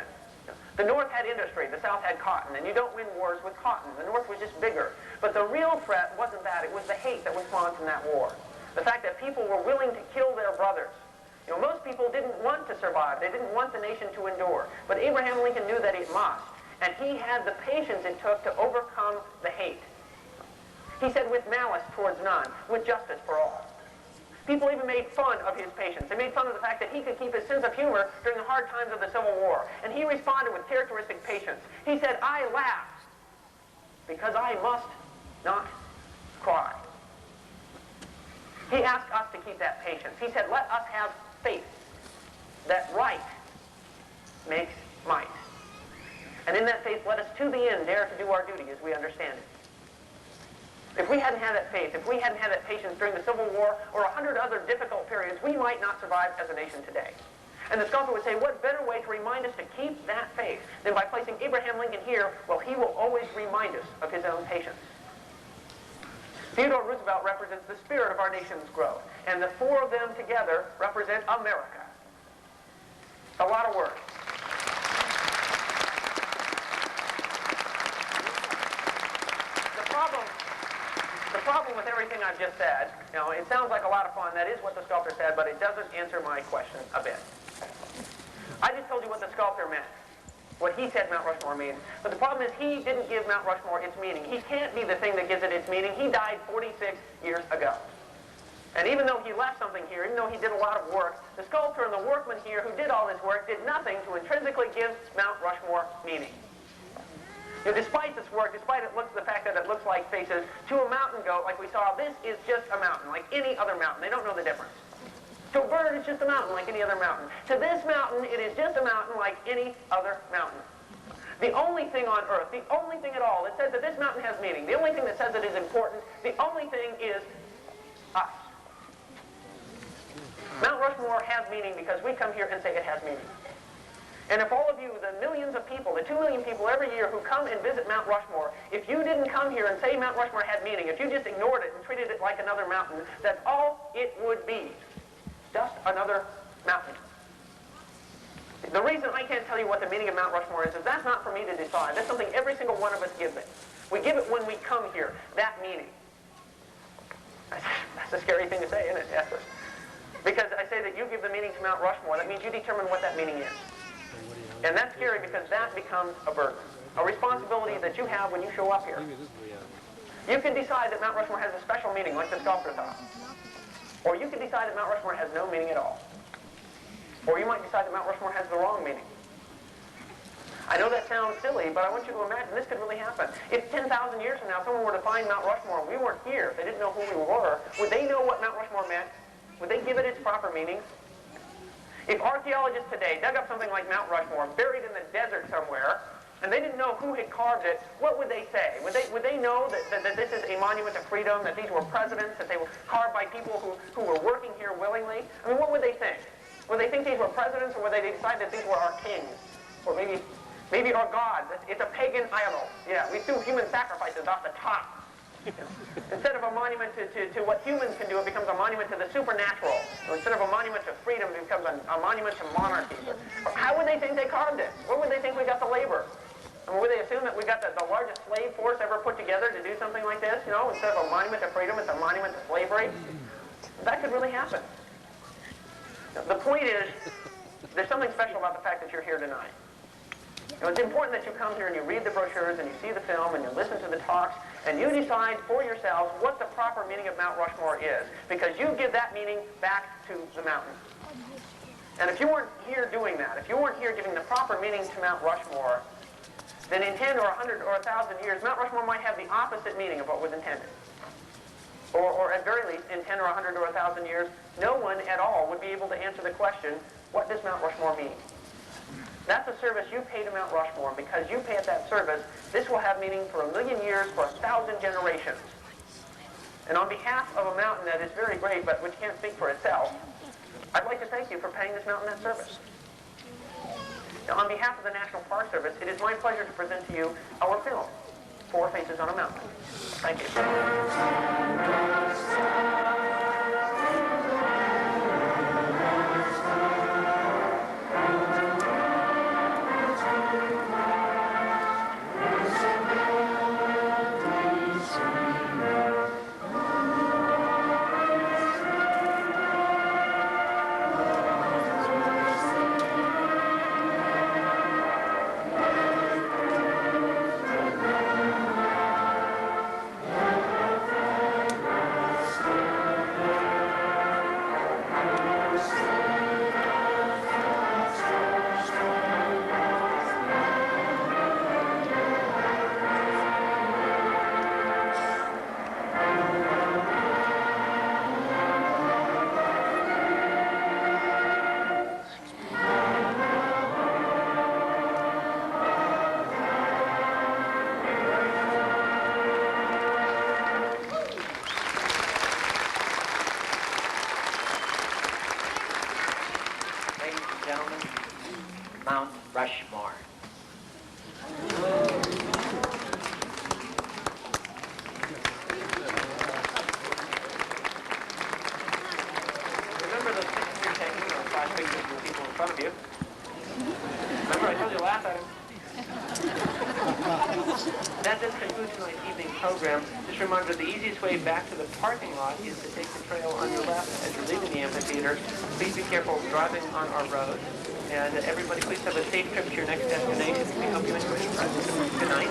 The North had industry, the South had cotton, and you don't win wars with cotton. The North was just bigger. But the real threat wasn't that, it was the hate that was spawned from that war. The fact that people were willing to kill their brothers. You know, most people didn't want to survive. They didn't want the nation to endure. But Abraham Lincoln knew that it must. And he had the patience it took to overcome the hate. He said, with malice towards none, with justice for all. People even made fun of his patience. They made fun of the fact that he could keep his sense of humor during the hard times of the Civil War. And he responded with characteristic patience. He said, I laugh because I must not cry. He asked us to keep that patience. He said, let us have faith that right makes might. And in that faith, let us to the end dare to do our duty as we understand it. If we hadn't had that faith, if we hadn't had that patience during the Civil War or 100 other difficult periods, we might not survive as a nation today. And the sculptor would say, what better way to remind us to keep that faith than by placing Abraham Lincoln here? Well, he will always remind us of his own patience. Theodore Roosevelt represents the spirit of our nation's growth, and the four of them together represent America. A lot of words. The problem with everything I've just said, it sounds like a lot of fun. That is what the sculptor said, but it doesn't answer my question a bit. I just told you what the sculptor meant, what he said Mount Rushmore means. But the problem is he didn't give Mount Rushmore its meaning. He can't be the thing that gives it its meaning. He died 46 years ago. And even though he left something here, even though he did a lot of work, the sculptor and the workman here who did all this work did nothing to intrinsically give Mount Rushmore meaning. Despite this work, despite the fact that it looks like faces, to a mountain goat, like we saw, this is just a mountain, like any other mountain. They don't know the difference. To a bird, it's just a mountain, like any other mountain. To this mountain, it is just a mountain like any other mountain. The only thing on earth, the only thing at all that says that this mountain has meaning, the only thing that says it is important, the only thing is us. Mount Rushmore has meaning because we come here and say it has meaning. And if all of you, the millions of people, the 2 million people every year who come and visit Mount Rushmore, if you didn't come here and say Mount Rushmore had meaning, if you just ignored it and treated it like another mountain, that's all it would be. Just another mountain. The reason I can't tell you what the meaning of Mount Rushmore is that's not for me to decide. That's something every single one of us gives it. We give it when we come here, that meaning. That's a scary thing to say, isn't it, Esther? Because I say that you give the meaning to Mount Rushmore, that means you determine what that meaning is. And that's scary because that becomes a burden, a responsibility that you have when you show up here. You can decide that Mount Rushmore has a special meaning, like the sculptor thought. Or you can decide that Mount Rushmore has no meaning at all. Or you might decide that Mount Rushmore has the wrong meaning. I know that sounds silly, but I want you to imagine this could really happen. If 10,000 years from now someone were to find Mount Rushmore and we weren't here, if they didn't know who we were, would they know what Mount Rushmore meant? Would they give it its proper meaning? If archaeologists today dug up something like Mount Rushmore, buried in the desert somewhere, and they didn't know who had carved it, what would they say? Would they know that this is a monument to freedom, that these were presidents, that they were carved by people who were working here willingly? I mean, what would they think? Would they think these were presidents, or would they decide that these were our kings? Or maybe our gods? It's a pagan idol. Yeah, we threw human sacrifices off the top. Instead of a monument to what humans can do, it becomes a monument to the supernatural. So instead of a monument to freedom, it becomes a monument to monarchy. How would they think they carved it? Where would they think we got the labor? I mean, would they assume that we got the largest slave force ever put together to do something like this? Instead of a monument to freedom, it's a monument to slavery. That could really happen. The point is, there's something special about the fact that you're here tonight. It's important that you come here and you read the brochures and you see the film and you listen to the talks and you decide for yourselves what the proper meaning of Mount Rushmore is, because you give that meaning back to the mountain. And if you weren't here doing that, if you weren't here giving the proper meaning to Mount Rushmore, then in 10 or 100 or 1,000 years, Mount Rushmore might have the opposite meaning of what was intended. Or at very least, in 10 or 100 or 1,000 years, no one at all would be able to answer the question, what does Mount Rushmore mean? That's a service you pay to Mount Rushmore. Because you pay at that service, this will have meaning for 1,000,000 years, for 1,000 generations. And on behalf of a mountain that is very great, but which can't speak for itself, I'd like to thank you for paying this mountain that service. Now, on behalf of the National Park Service, it is my pleasure to present to you our film, Four Faces on a Mountain. Thank you. you. Remember, I told you to laugh at him. That just concludes tonight's evening program. Just a reminder, the easiest way back to the parking lot is to take the trail on your left as you're leaving the amphitheater. Please be careful driving on our road. And everybody, please have a safe trip to your next destination. We hope you enjoy your present. Good night.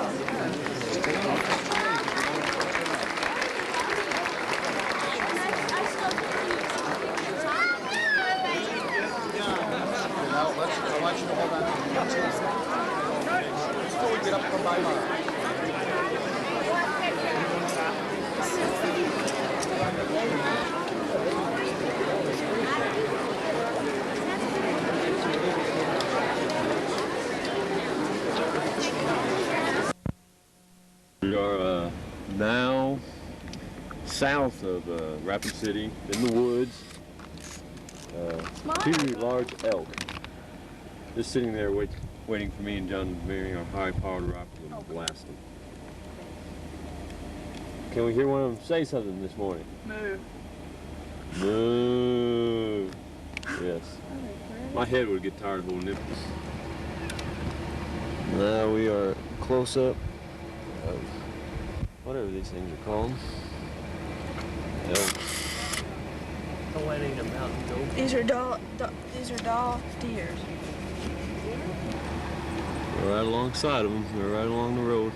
I want you to hold on. Before we get up from my mind. We are now south of Rapid City, in the woods. Two large elk. Just sitting there waiting for me and John to bring our high-powered rifle and blast them. Can we hear one of them say something this morning? Moo. Moo. Yes. My head would get tired of little nipples. Now we are close up of whatever these things are called. Elk. Letting a mountain goat. These are doll steers. We're right alongside of them. They're right along the road.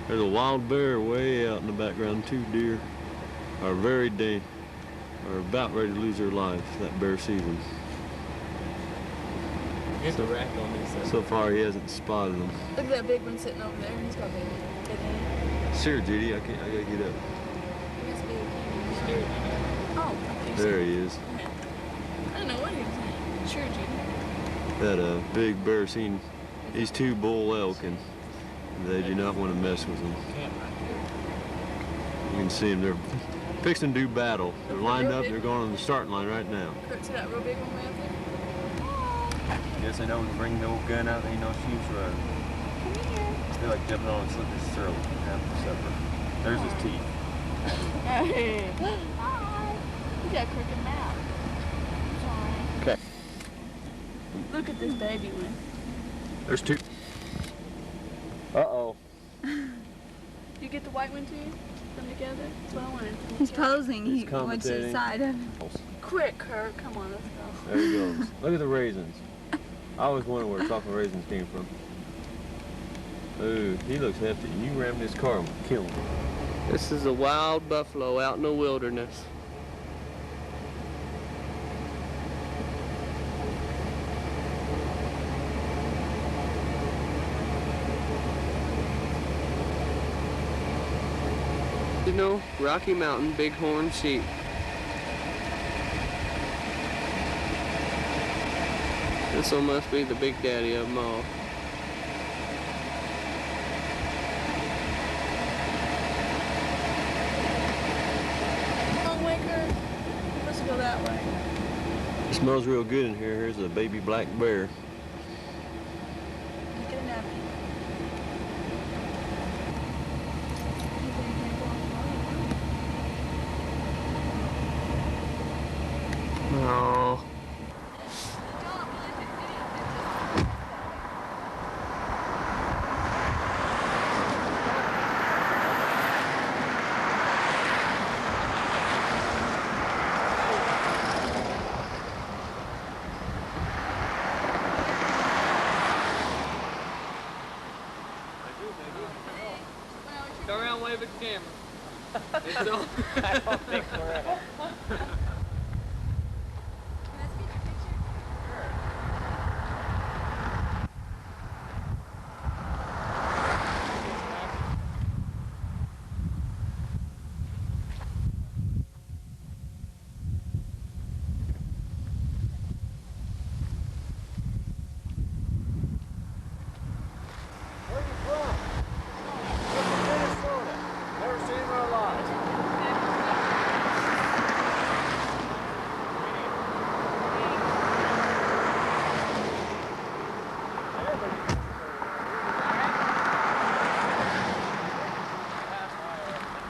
There's a wild bear way out in the background. Two deer are are about ready to lose their lives. That bear sees them. Here's a rack on this side. So far, he hasn't spotted them. Look at that big one sitting over there. He's got big hands. Sure, Judy. I gotta get up. Oh. There he is. I don't know what he was saying. Sure, Judy. That big bear seen these two bull elk, and they do not want to mess with them. You can see them. They're fixing to do battle. They're lined up. They're going on the starting line right now. See that real big one way up there? Yes, I know. Bring the old gun out. Ain't no shoes for it. I feel like jumping on a slippery syrup after supper. There's his teeth. Hey. Hi. You got a crooked mouth. Sorry. Okay. Look at this baby one. There's two. Uh-oh. You get the white one too? Come together? That's what I wanted. He's posing. He's He wants to commentating. side him. Quick, Kurt. Come on, let's go. There he goes. Look at the raisins. I always wondered where chocolate raisins came from. Ooh, he looks hefty. You ram this car and kill him. This is a wild buffalo out in the wilderness. You know, Rocky Mountain bighorn sheep. This one must be the big daddy of them all. Long way, Kurt. You're supposed to go that way. It smells real good in here. Here's a baby black bear. Let's get a napkin. Oh. Go around, wave at the camera. It's on. I don't think we're at all.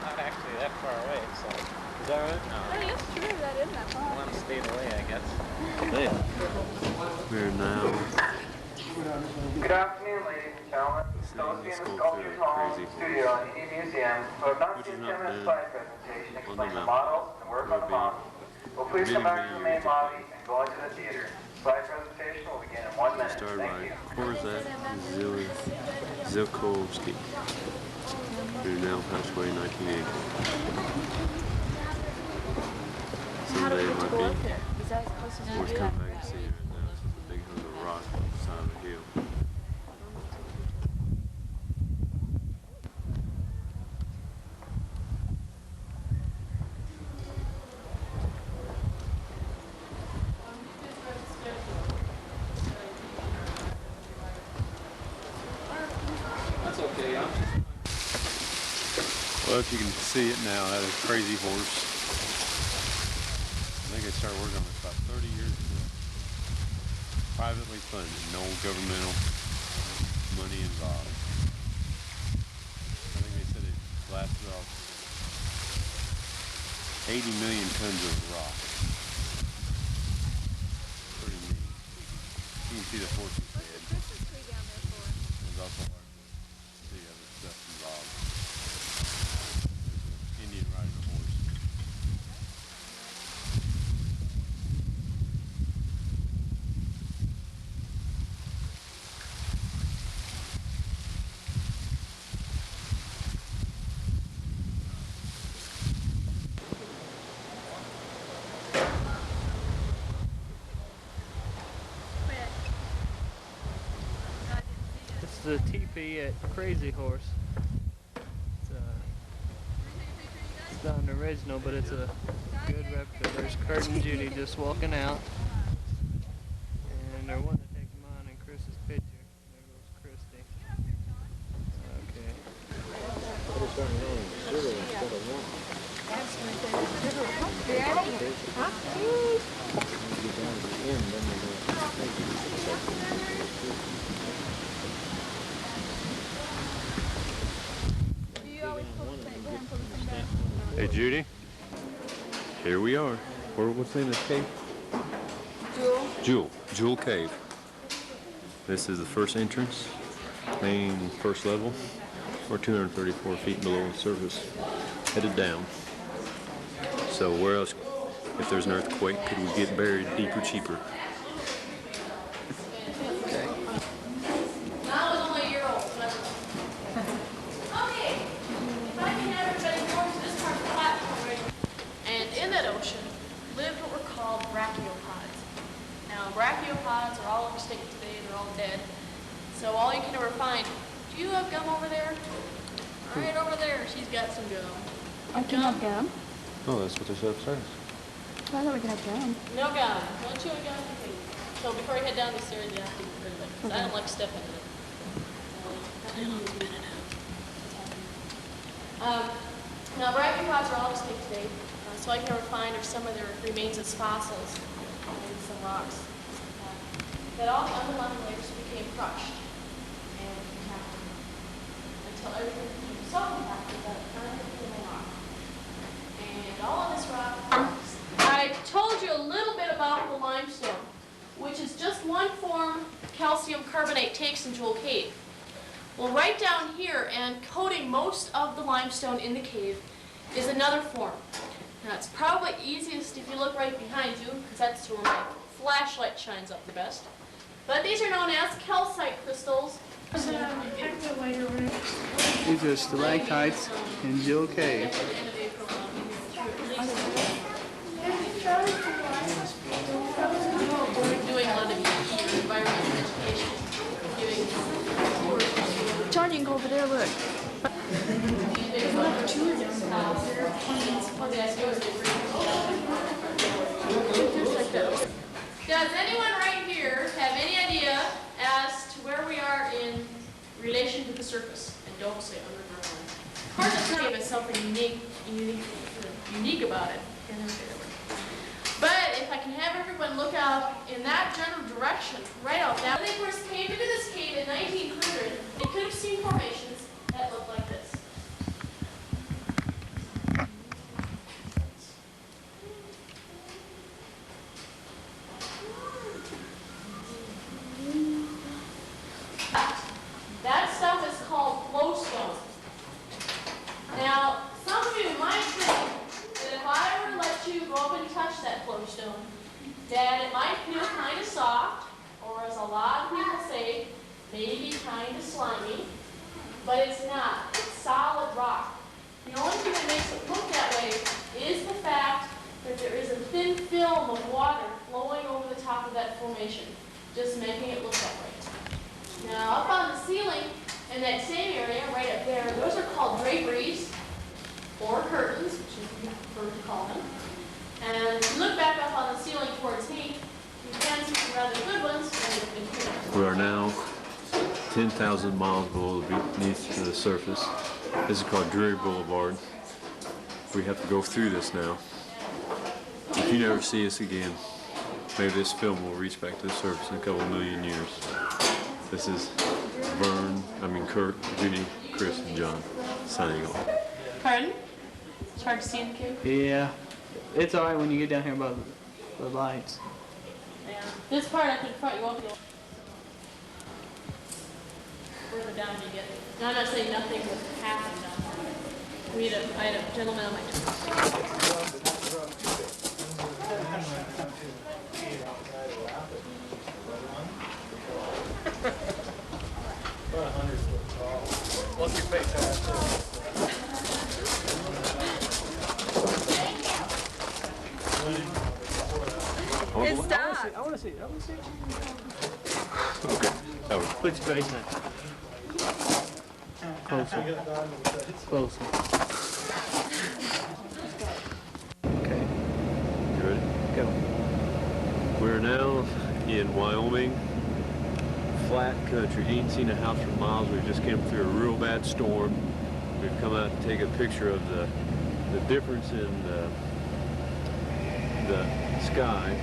Not actually that far away, so. Is that right? I mean, it's true, that isn't that far. Want to stay away, I guess. We're now Good afternoon, ladies and gentlemen. Those in the Sculptures Hall Studio and Indie Museum who have not seen 10-minute slide presentation explain the models and work on the models, will please come back to the main lobby and go into the theater. Slide presentation will begin in 1 minute. started Thank by you. Korzak Zilkowski, who now passed away in 1980. Someday it might be worth coming back and seeing it now. It's a big hunk of rock on the side of the hill. That's okay, huh? Well, if you can see it now, that is Crazy Horse. I think they started working on it about 30 years ago. Privately funded, no governmental money involved. I think they said it blasted off 80 million tons of rock. Pretty neat. You can see the horse's head. There's also hard to see other stuff involved. There's an Indian riding a horse. This is a teepee at Crazy Horse. It's not an original, but it's a good replica. There's Kurt and Judy just walking out. And they're wanting to take mine and Chris's picture. There goes Christy. Okay. Hey Judy, here we are. What's the name of the cave? Jewel Cave. This is the first entrance, main first level. We're 234 feet below the surface, headed down. So where else, if there's an earthquake, could we get buried deeper, cheaper? Brachiopods are all over state today, they're all dead. So all you can ever find, do you have gum over there? Right over there, she's got some gum. I can have gum. Oh, that's what they said upstairs. I thought we could have gum. No gum. No chewing gum. So before you head down the stairs, you have to get rid of it. 'Cause I don't like stepping in it. Now brachiopods are all extinct today. So all you can ever find are some of their remains as fossils and some rocks. That all the underlying layers became crushed and compacted until everything became so compacted that it finally came off. And all of this rock. I told you a little bit about the limestone, which is just one form calcium carbonate takes in Jewel Cave. Well, right down here and coating most of the limestone in the cave is another form. Now it's probably easiest if you look right behind you, because that's where my flashlight shines up the best. But these are known as calcite crystals. These are stalactites in Jewel Cave. We're doing a lot of environmental education. John, you can go over there, look. Does anyone right here have any idea as to where we are in relation to the surface? And don't say underground. Of course, it's cave is something unique about it. But if I can have everyone look out in that general direction, right out that. When they first came into this cave in 1900, they could have seen formations that looked like this. to touch that flow stone. Dad, it might feel kind of soft, or as a lot of people say, maybe kind of slimy, but it's not. It's solid rock. The only thing that makes it look that way is the fact that there is a thin film of water flowing over the top of that formation, just making it look that way. Now, up on the ceiling, in that same area, right up there, those are called draperies, or curtains, which is what you prefer to call them. And if you look back up on the ceiling towards me, you can see some rather good ones. We are now 10,000 miles beneath the surface. This is called Drury Boulevard. We have to go through this now. If you never see us again, maybe this film will reach back to the surface in a couple million years. This is Kurt, Judy, Chris, and John signing off. Pardon? It's hard to see in the cube? Yeah. It's alright when you get down here by the lights. Yeah. This part I can front you up. Further down you get. Now I'm not saying nothing would happen down there. I had a gentleman on my tour. What's your face? It's stopped. I want to see it. Okay. Put your face in. Closer. Closer. Okay. You ready? Go. We're now in Wyoming, flat country. You ain't seen a house for miles. We just came through a real bad storm. We've come out to take a picture of the difference in the sky.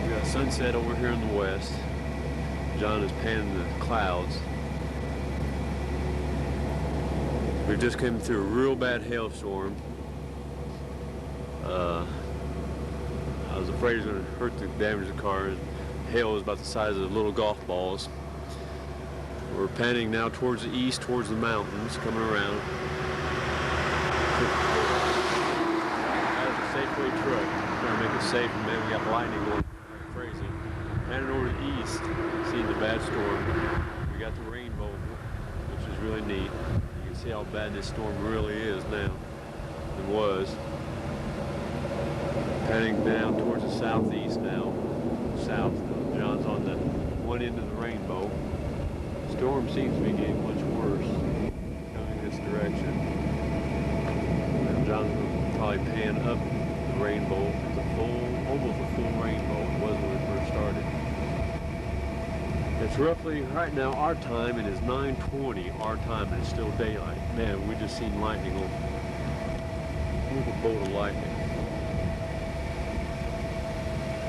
We got sunset over here in the west. John is panning the clouds. We've just come through a real bad hailstorm. I was afraid it was going to hurt the damage the car. Hail was about the size of little golf balls. We're panning now towards the east, towards the mountains, coming around. That was a Safeway truck. Trying to make it safe, and man, we got lightning going like crazy. Panning over to the east, seeing the bad storm. We got the rainbow, which is really neat. You can see how bad this storm really is now. It was. Panning down towards the southeast now. South. John's on the one end of the rainbow. Storm seems to be getting much worse coming this direction. And John's going to probably pan up the rainbow. It's almost a full rainbow. It was when it first started. It's roughly, right now, our time, it is 9:20 our time, and it's still daylight. Man, we just seen lightning on a bolt of lightning.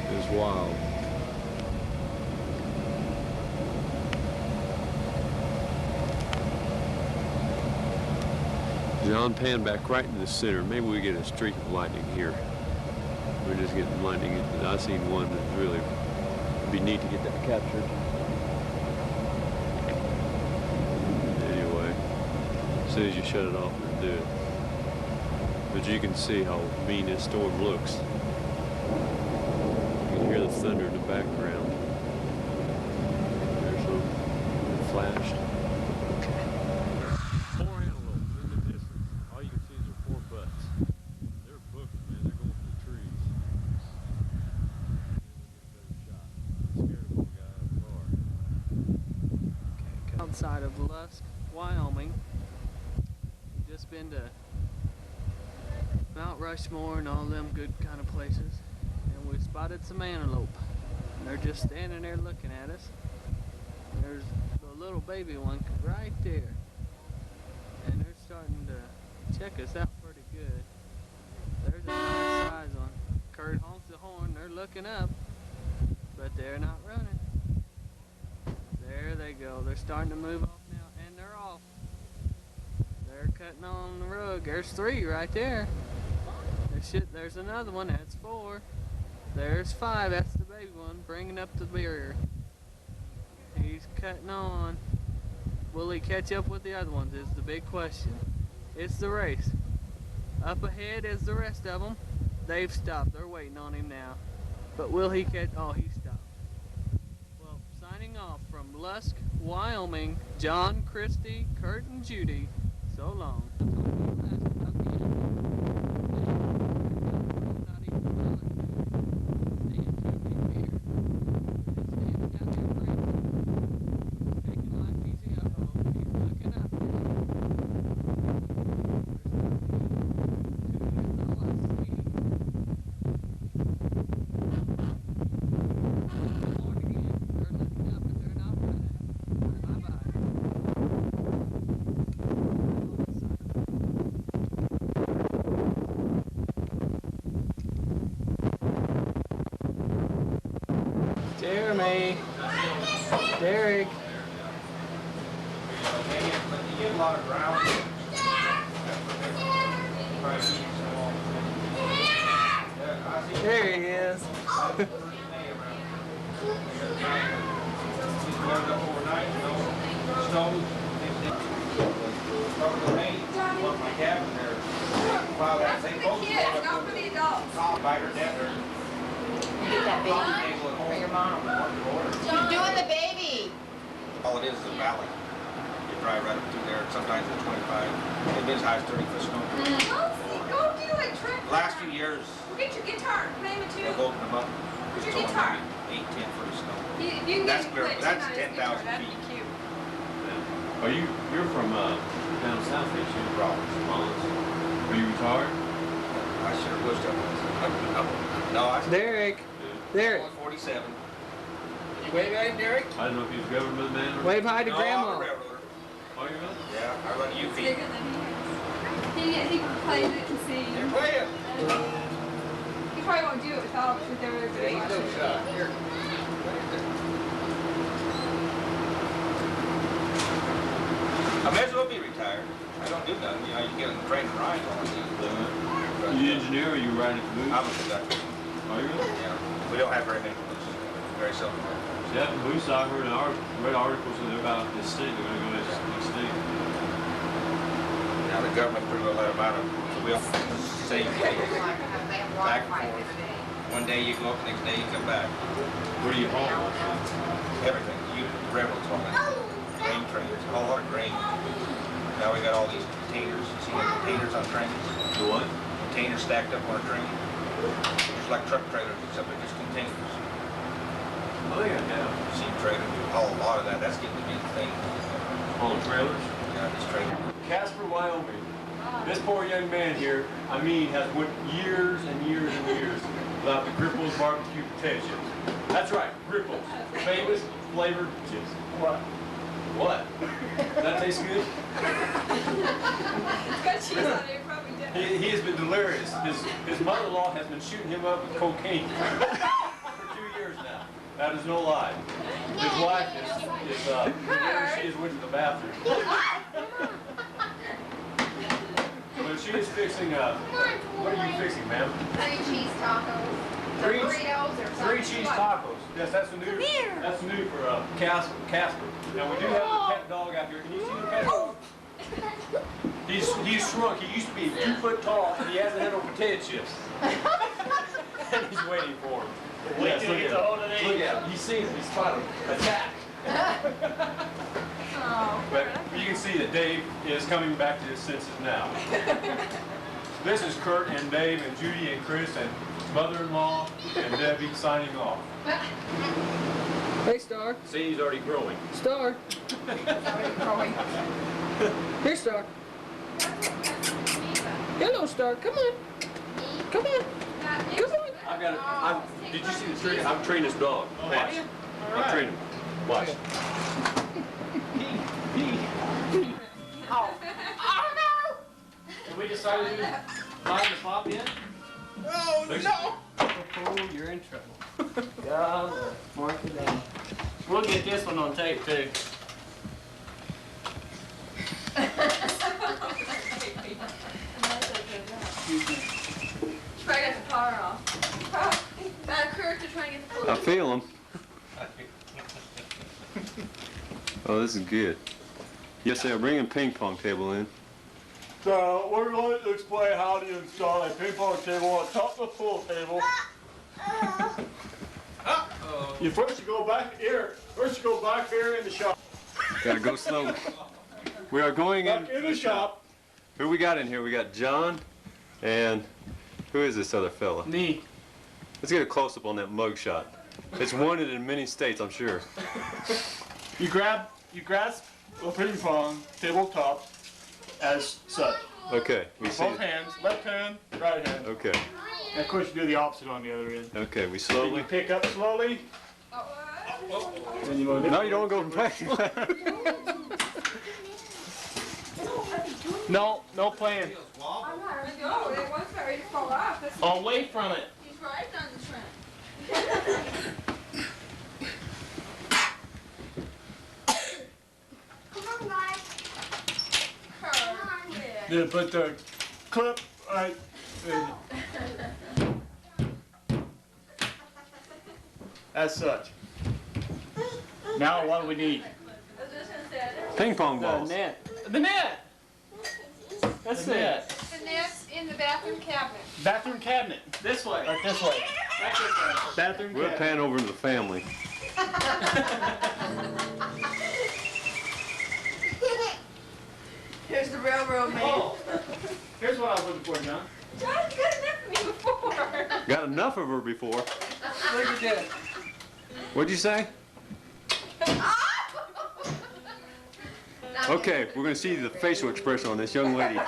It was wild. John panned back right in the center. Maybe we get a streak of lightning here. We're just getting lightning. I've seen one that really would be neat to get that captured. Anyway, as soon as you shut it off, it'll do it. But you can see how mean this storm looks. You can hear the thunder in the background. There's some that flashed. Four antelopes in the distance. All you can see is their four butts. They're booking, man. They're going for the trees. Maybe we'll get a better shot. I'm scared of the guy out of the car. Okay, outside of Lusk, Wyoming. Just been to Mount Rushmore and all them good kind of places. And we spotted some antelope. And they're just standing there looking at us. There's the little baby one right there. And they're starting to check us out pretty good. There's a nice size one. Kurt honks the horn, they're looking up, but they're not running. There they go, they're starting to move off now, and they're off. They're cutting on the rug. There's three right there. There's another one, that's four. There's five, that's the baby one, bringing up the barrier. He's cutting on. Will he catch up with the other ones is the big question. It's the race. Up ahead is the rest of them. They've stopped. They're waiting on him now. But will he catch? Oh, he stopped. Well, signing off from Lusk, Wyoming, John Christy, Kurt, and Judy. So long. Jeremy. Derek. You get a lot of ground. There he is. Get that baby for your mom. You're doing the baby. All it is a valley. You drive right up through there. Sometimes it's 25. It gets as high as 30 foot snow. Go do it, Trent. The last few years, Go get your guitar. Play it too. they've opened them up. Where's It's your only guitar? maybe 8, 10 foot of snow. If you can That's get clear. it, That's tonight, 10,000 that'd be feet. cute. Are you're from down south, ain't you? Rollins. Are you retired? I sure wished I was. No, I Derek. Derek. I'm 47. You wave at him, Derek? I don't know if he's a government man or... Wave hi to No, Grandma. I'm a railroader. Oh, you know? Yeah, I run a UP. Bigger than he is. He plays it to see. They're playing. He probably won't do it with everybody Ain't no watching. shot. Here. I may as well be retired. I don't do nothing. You know, you get in the train and ride all I do. You engineer or you riding a caboose? I'm a conductor. Are you really? Yeah. We don't have very many cabooses. Very seldom. Yeah, caboose, I heard read articles that they're about this thing. They're going to go extinct. Now the government pretty well let them out of them. So we'll save back and forth. One day you go up, the next day you come back. Where do you haul? Everything. You railroads all that. Grain trains. A whole lot of grain. Now we got all these containers. See the containers on trains? The what? Containers stacked up on a train. Just like truck trailers, except they're just containers. I think I have. See trailers do a whole lot of that. That's getting to be the thing. All the trailers? Yeah, this trailer. Casper, Wyoming. This poor young man here, I mean, has went years and years and years without the Gripples barbecue potato chips. That's right, Gripples. Famous flavored chips. What? What? Does that taste good? It's got cheese on it, probably did. He has been delirious. His mother-in-law has been shooting him up with cocaine for 2 years now. That is no lie. His wife is whenever she is went to the bathroom. But she is fixing what are you fixing, ma'am? 3 cheese tacos. Three- Burritos or something. 3 cheese tacos. Yes, that's new. That's new for Casper. Now we do have a pet dog out here. Can you see the pet dog? He's shrunk. He used to be 2 foot tall, and he hasn't had no potato chips. And he's waiting for him. Yes, look at him. Look at him. He's seen him. He's trying to attack. Oh, But you can see that Dave is coming back to his senses now. This is Kurt and Dave and Judy and Chris and mother-in-law and Debbie signing off. Hey, Star. See, he's already growing. Star. Here, Star. Hello, Star. Come on. Come on. Come on. I've got it. Did you see the training? I'm training this dog. Watch. I'm training him. Watch. Oh no! Did we decide to line the pop in? Oh, no! Oh, you're in trouble. God, mark it down. We'll get this one on tape, too. Try to get the power off. Kurt to try and get the power I feel him. Oh, this is good. Yes, they're bringing ping pong table in. So we're going to explain how to install a ping pong table on top of the pool table. You first go back here. First you go back here in the shop. Gotta go slow. We are going Back in the shop. Who we got in here? We got John and who is this other fella? Me. Let's get a close-up on that mug shot. It's wanted in many states, I'm sure. You grasp a ping pong tabletop as such. Okay, we see Both it. hands, left hand, right hand. Okay, And of course you do the opposite on the other end. okay, we Then slowly. you pick up slowly. Then you move. No, you don't go back. No, no playing. I'm not ready to go. It was not ready to fall off. That's Away from it. he's right on the trend. Come on, guys. Come on, yeah. Yeah, but the clip right. As such. Now what do we need? I was just gonna say, I never Ping pong The balls. net. The net. That's The it. net. The net's in the bathroom cabinet. Bathroom cabinet. This way. Like this way. Back this way. Bathroom We'll cabinet. pan over to the family. Here's the railroad man. Oh, here's what I was looking for, John. John's good enough for me before. Got enough of her before. Look at that. What'd you say? Okay, we're gonna see the facial expression on this young lady.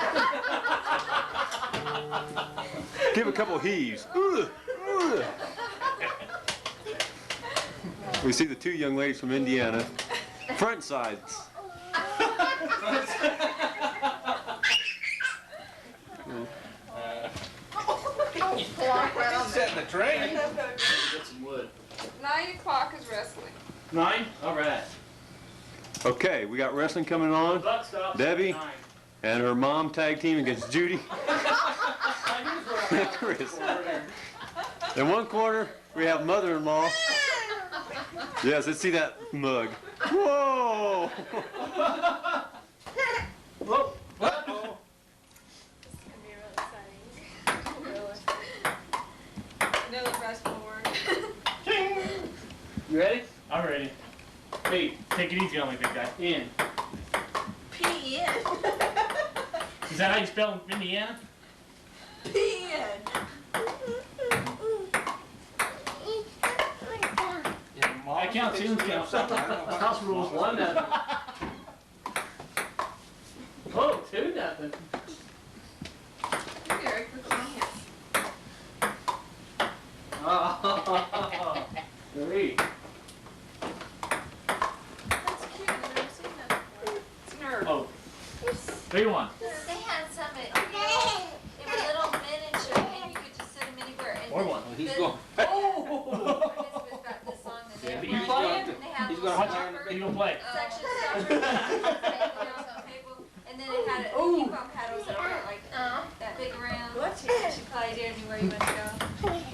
Give a couple heaves. Ugh, ugh. We see the two young ladies from Indiana. Front sides. Setting the train. Get some wood. 9 o'clock is wrestling. 9? All right. Okay, we got wrestling coming on. Buck stops. Debbie? 9. And her mom tag team against Judy. And Chris. In one corner, we have mother-in-law. Yes, let's see that mug. Whoa! Whoa. Uh-oh. No, fast forward. You ready? I'm ready. Hey, take it easy on me, big guy. In. P-N. Is that how you spell Indiana? P-N. I count, Susan counts. House rules 1-0. Oh, 2-0. Eric, look at my hands. Oh. 3. That's cute. I've never seen that before. It's nerve. Oh. 3-1. They had some they were little miniature and you could just sit them anywhere. And 4-1. He's the- going. Oh! This was about this long and they You had playing? and they had He's little gonna stopper You gonna play? section stoppers on the table. And then it had ping-pong paddles that were like that big around. You played anywhere you want to go.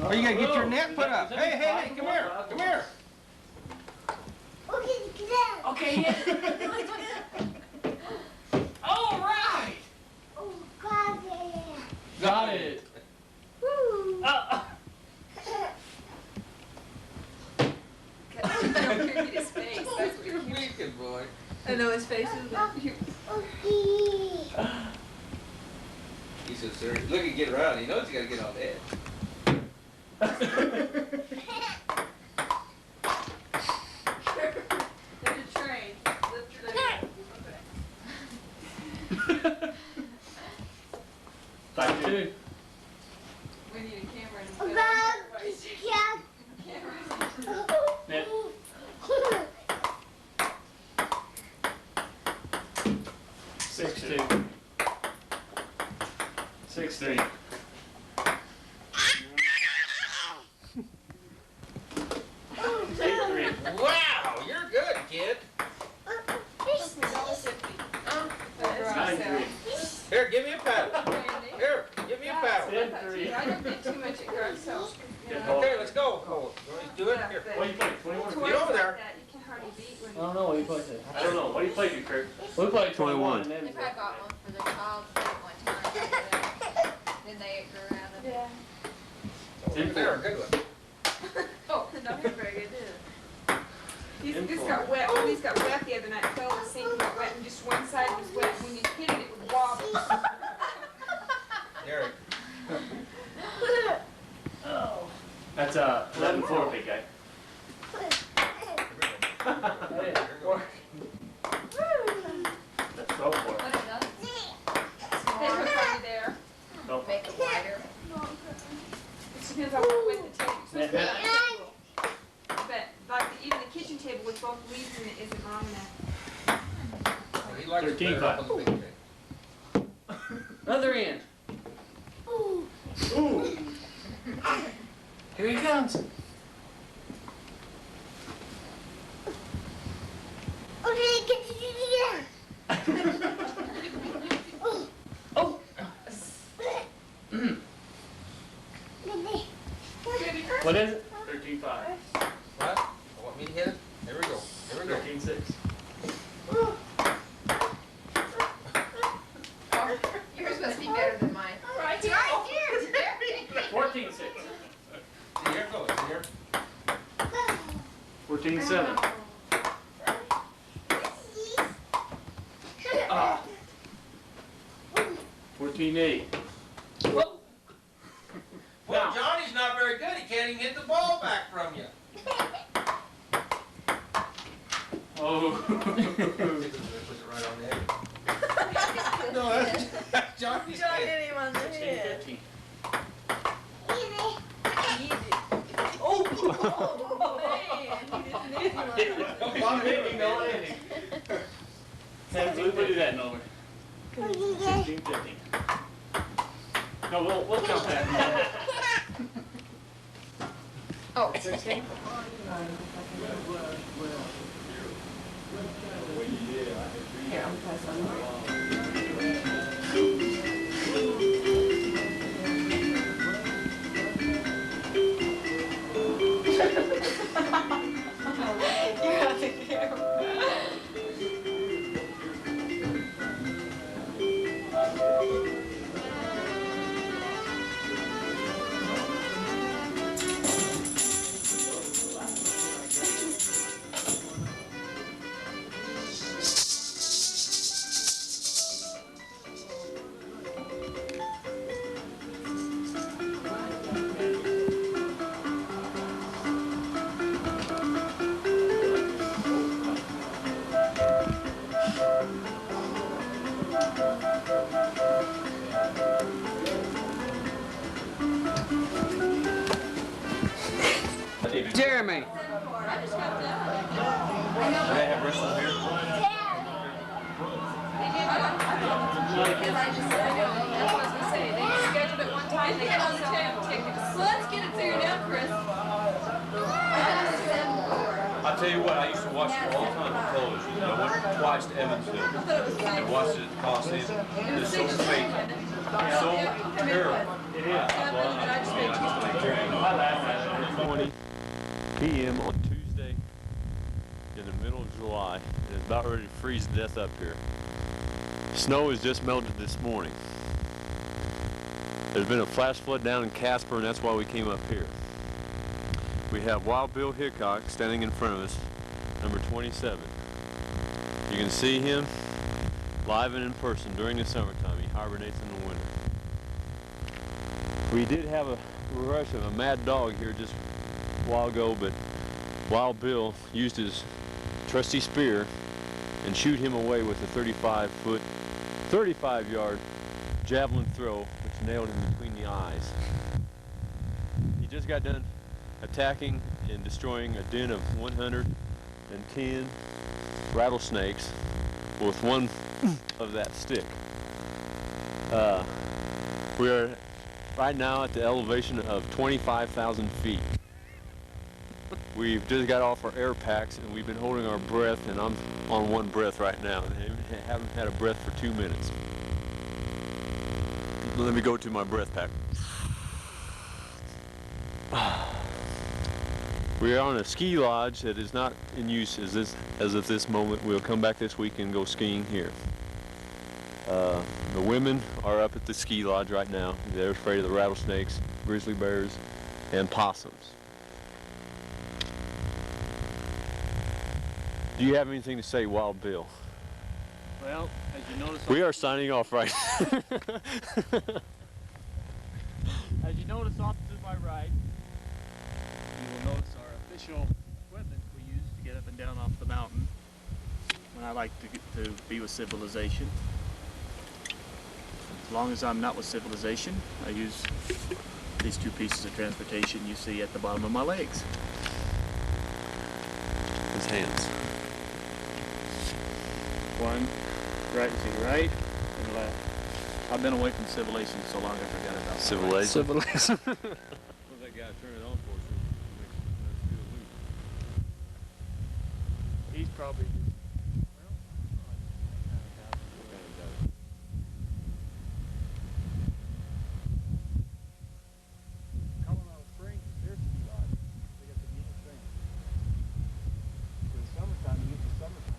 Oh, you gotta get your net put up. Hey, hey, hey, come here. Come here. Okay, yeah. All right. Got it. His face. That's what you're Good boy. I know his face is He's so serious. Look at get around. He knows you gotta get on the edge. There's a train. Lift your leg. Okay. 5-2. We need a camera to put on everybody's camera. Net. 6-2. 6-3. Wow, you're good, kid. 9-3. Here, give me a paddle. Here, give me a paddle. 10-3. I don't think too much at garage sales. Okay, let's go. Oh, let's do it. Here. What do you play? 21? Get over there. You can hardly beat when I don't know what you played. I don't know. What do you play, Kurt? We played 21. 21. They probably got one for their child. One They're a good one. Oh, no, he's very good, These got wet. When these got wet the other night, fell in the sink and got wet, and just one side was wet. When you hit it, it would wobble. Derek. That's 11-4, big guy. That's 12-4. They put it there. Don't Make it wider. It depends on what wet the table. But like even the kitchen table with both leaves in it isn't long enough. He likes to put it up on the big thing. Other end. Ooh. Here he comes. Oh. What is it? 13-5. What? Want me to hit it? Here we go. Here we go. 13-6. Yours must be better than mine. Right here. 14-6. See, here it goes. Here. 14-7. Ah. 14-8. Whoa. Well, Johnny's not very good. He can't even hit the ball back from you. Oh. Puts it right on the head. No, that's Johnny's John head. hit him on the head. 15. Oh, man, he just hit him on the head. I'm hitting, no landing. We'll do that in over. 16-15. No, we'll count that. Oh, 16. Here, I'm passing. You're on the camera. Jeremy. Let's get it figured out, Chris. I'll tell you what, I used to watch it all the time on television. I went twice to Evansville. I watched it at the Coliseum. It's so fake. So terrible. It is. 20 p.m. on Tuesday in the middle of July, and it's about ready to freeze to death up here. Snow has just melted this morning. There's been a flash flood down in Casper, and that's why we came up here. We have Wild Bill Hickok standing in front of us, number 27. You can see him live and in person during the summertime. He hibernates in the winter. We did have a rush of a mad dog here just a while ago, but Wild Bill used his trusty spear and shoot him away with a 35-yard javelin throw, which nailed him between the eyes. He just got done attacking and destroying a den of 110 rattlesnakes with one of that stick. We are right now at the elevation of 25,000 feet. We've just got off our air packs and we've been holding our breath, and I'm on one breath right now and haven't had a breath for 2 minutes. Let me go to my breath pack. We are on a ski lodge that is not in use as of this moment. We'll come back this week and go skiing here. The women are up at the ski lodge right now. They're afraid of the rattlesnakes, grizzly bears, and possums. Do you have anything to say, Wild Bill? Well, as you notice, We are signing off right now. As you notice off to my right, you will notice our official equipment we use to get up and down off the mountain when I like to be with civilization. As long as I'm not with civilization, I use these two pieces of transportation you see at the bottom of my legs. His hands. One, right, see, right and left. I've been away from civilization so long I forgot about Civilization? Civilization. What's that guy turn it on for? He's probably... Colorado Springs appears to be live. They got the neat thing. For the summertime, you use the summertime.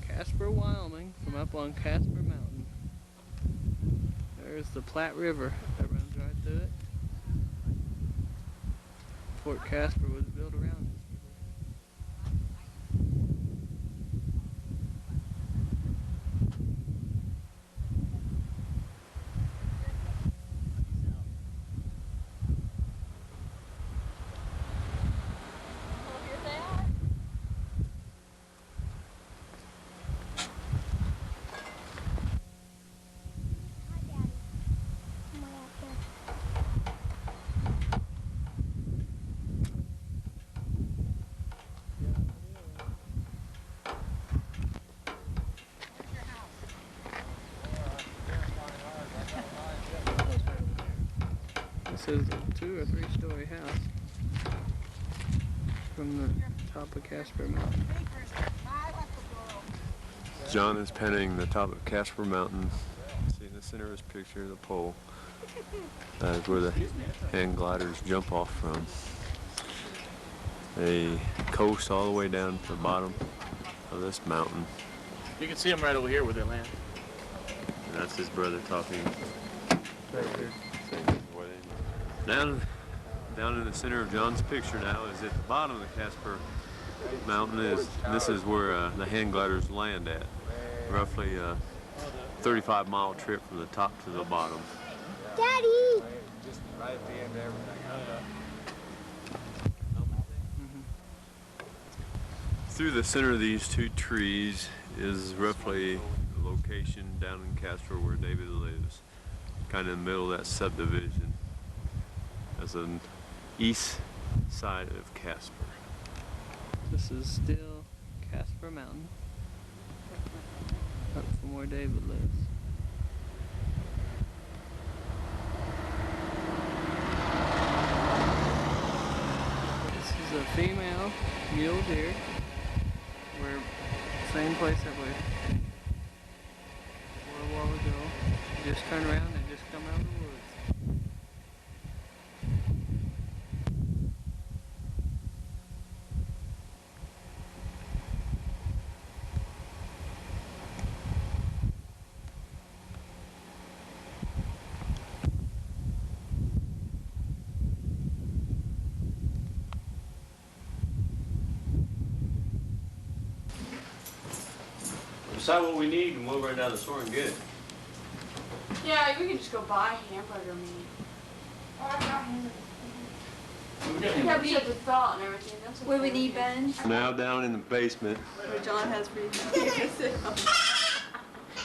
Casper, Wyoming, from up on Casper Mountain. There's the Platte River that runs right through it. Fort Casper was built around this. This is a 2 or 3 story house from the top of Casper Mountain. John is penning the top of Casper Mountain. See in the center of his picture, the pole. That is where the hand gliders jump off from. They coast all the way down to the bottom of this mountain. You can see them right over here where they land. And that's his brother talking. Right here. Down in the center of John's picture now is at the bottom of the Casper Mountain. This is where the hand gliders land at. Roughly a 35-mile trip from the top to the bottom. Daddy! Just right at the end of everything. Through the center of these 2 trees is roughly the location down in Casper where David lives. Kind of in the middle of that subdivision. As an east side of Casper. This is still Casper Mountain, up from where David lives. This is a female mule deer. We're same place that we were a while ago. Just turn around and just come out of the woods. Decide what we need and we'll run down the store and get it. Yeah, we can just go buy hamburger meat. We have to the salt and everything. That's what we need, Ben. Now down in the basement, Where John has free.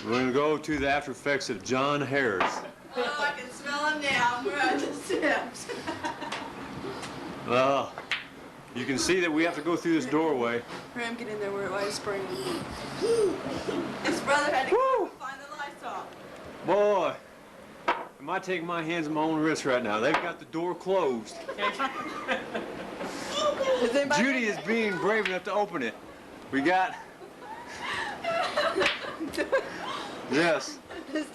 we're going to go to the after effects of John Harris. Oh, I can smell him now. We're on the steps. Well, you can see that we have to go through this doorway. Ram, get in there where it was spraying. His brother had to go find the Lysol. Boy, am I taking my hands on my own wrist right now. They've got the door closed. Judy is being brave enough to open it. We got... Yes.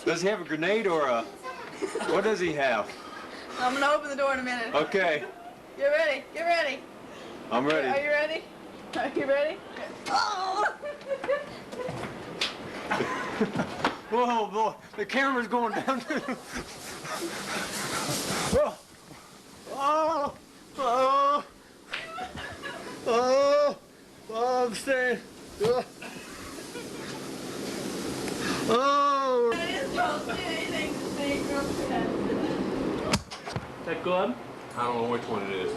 Does he have a grenade or a... What does he have? I'm going to open the door in a minute. Okay. Get ready. Get ready. I'm ready. Are you ready? Are you ready? Oh! Whoa, boy, the camera's going down. Oh, oh, oh, oh, oh, I'm staying. Oh. Oh. I didn't supposed to do anything to say girl pet. That good? I don't know which one it is.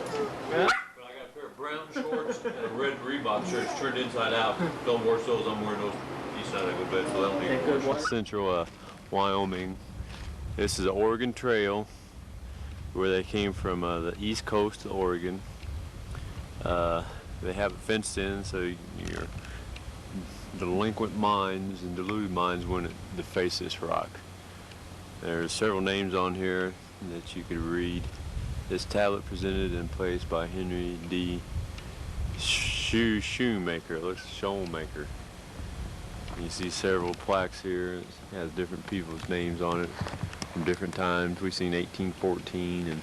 Yeah? But I got a pair of brown shorts and a red Reebok shirt turned inside out. Don't wash those. I'm wearing those each night I go to bed, so that'll need to wash. Central Wyoming. This is the Oregon Trail, where they came from the east coast of Oregon. They have it fenced in, so your delinquent minds and deluded minds wouldn't deface this rock. There's several names on here that you could read. This tablet presented and placed by Henry D. Shoemaker. It looks Shoemaker. You see several plaques here. It has different people's names on it from different times. We've seen 1814 and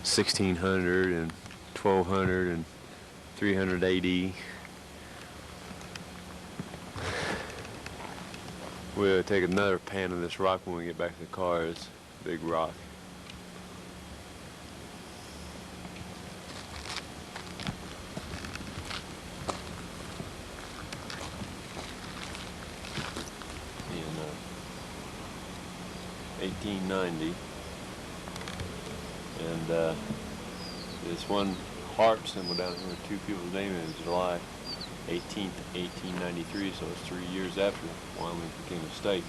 1600 and 1200 and 300 AD. We'll take another pan of this rock when we get back to the car. It's a big rock. In 1890. And this one heart symbol down here with two people's names is July 18th, 1893, so it's 3 years after Wyoming became a state.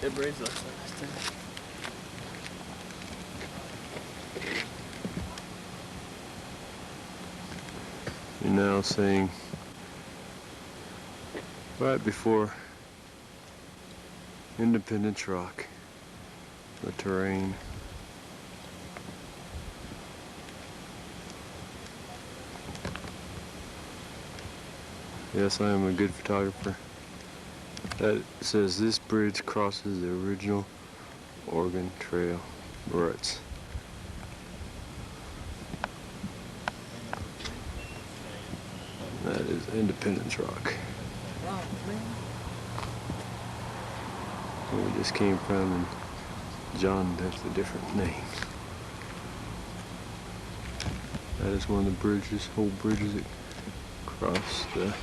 It breeds looks nice too. You're now seeing right before Independence Rock, the terrain. Yes, I am a good photographer. That says this bridge crosses the original Oregon Trail ruts. That is Independence Rock. Where we just came from, and John has a different name. That is one of the bridges, old bridges that cross the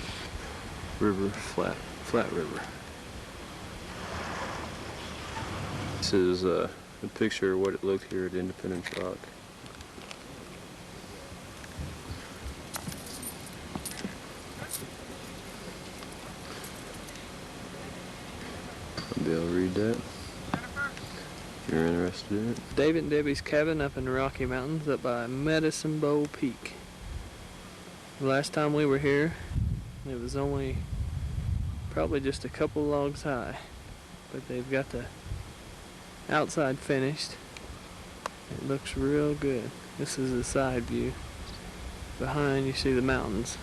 river, Flat River. This is a picture of what it looked here at Independence Rock. I'll be able to read that. If you're interested in it. David and Debbie's cabin up in the Rocky Mountains up by Medicine Bow Peak. The last time we were here, it was only probably just a couple logs high, but they've got the outside finished. It looks real good. This is the side view. Behind you see the mountains.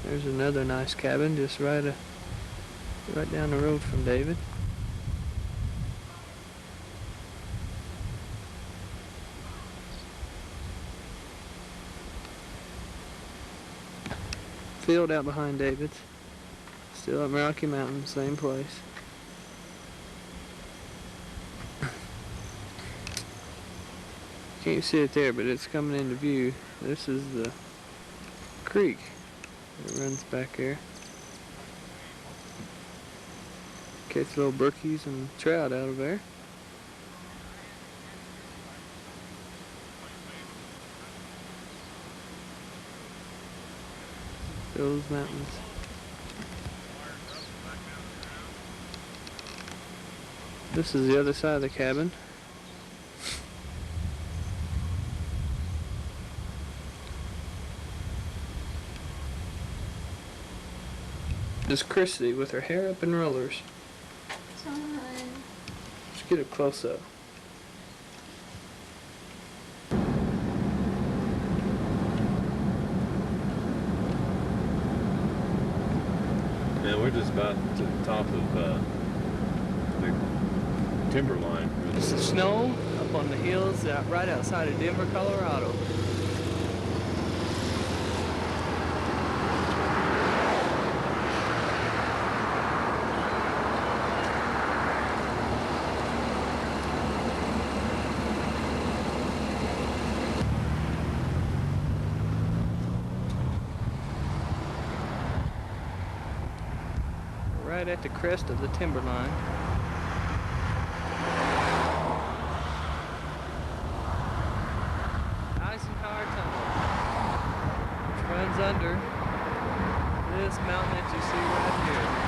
There's another nice cabin just right down the road from David. Field out behind David's. Still up Rocky Mountain, same place. Can't see it there, but it's coming into view. This is the creek. It runs back here. Catch little brookies and trout out of there. Those mountains. This is the other side of the cabin. This is Christy with her hair up in rollers. Let's get a close up. we're just about to the top of the timberline. It's the snow up on the hills right outside of Denver, Colorado. Right at the crest of the timberline. Eisenhower Tunnel, which runs under this mountain that you see right here.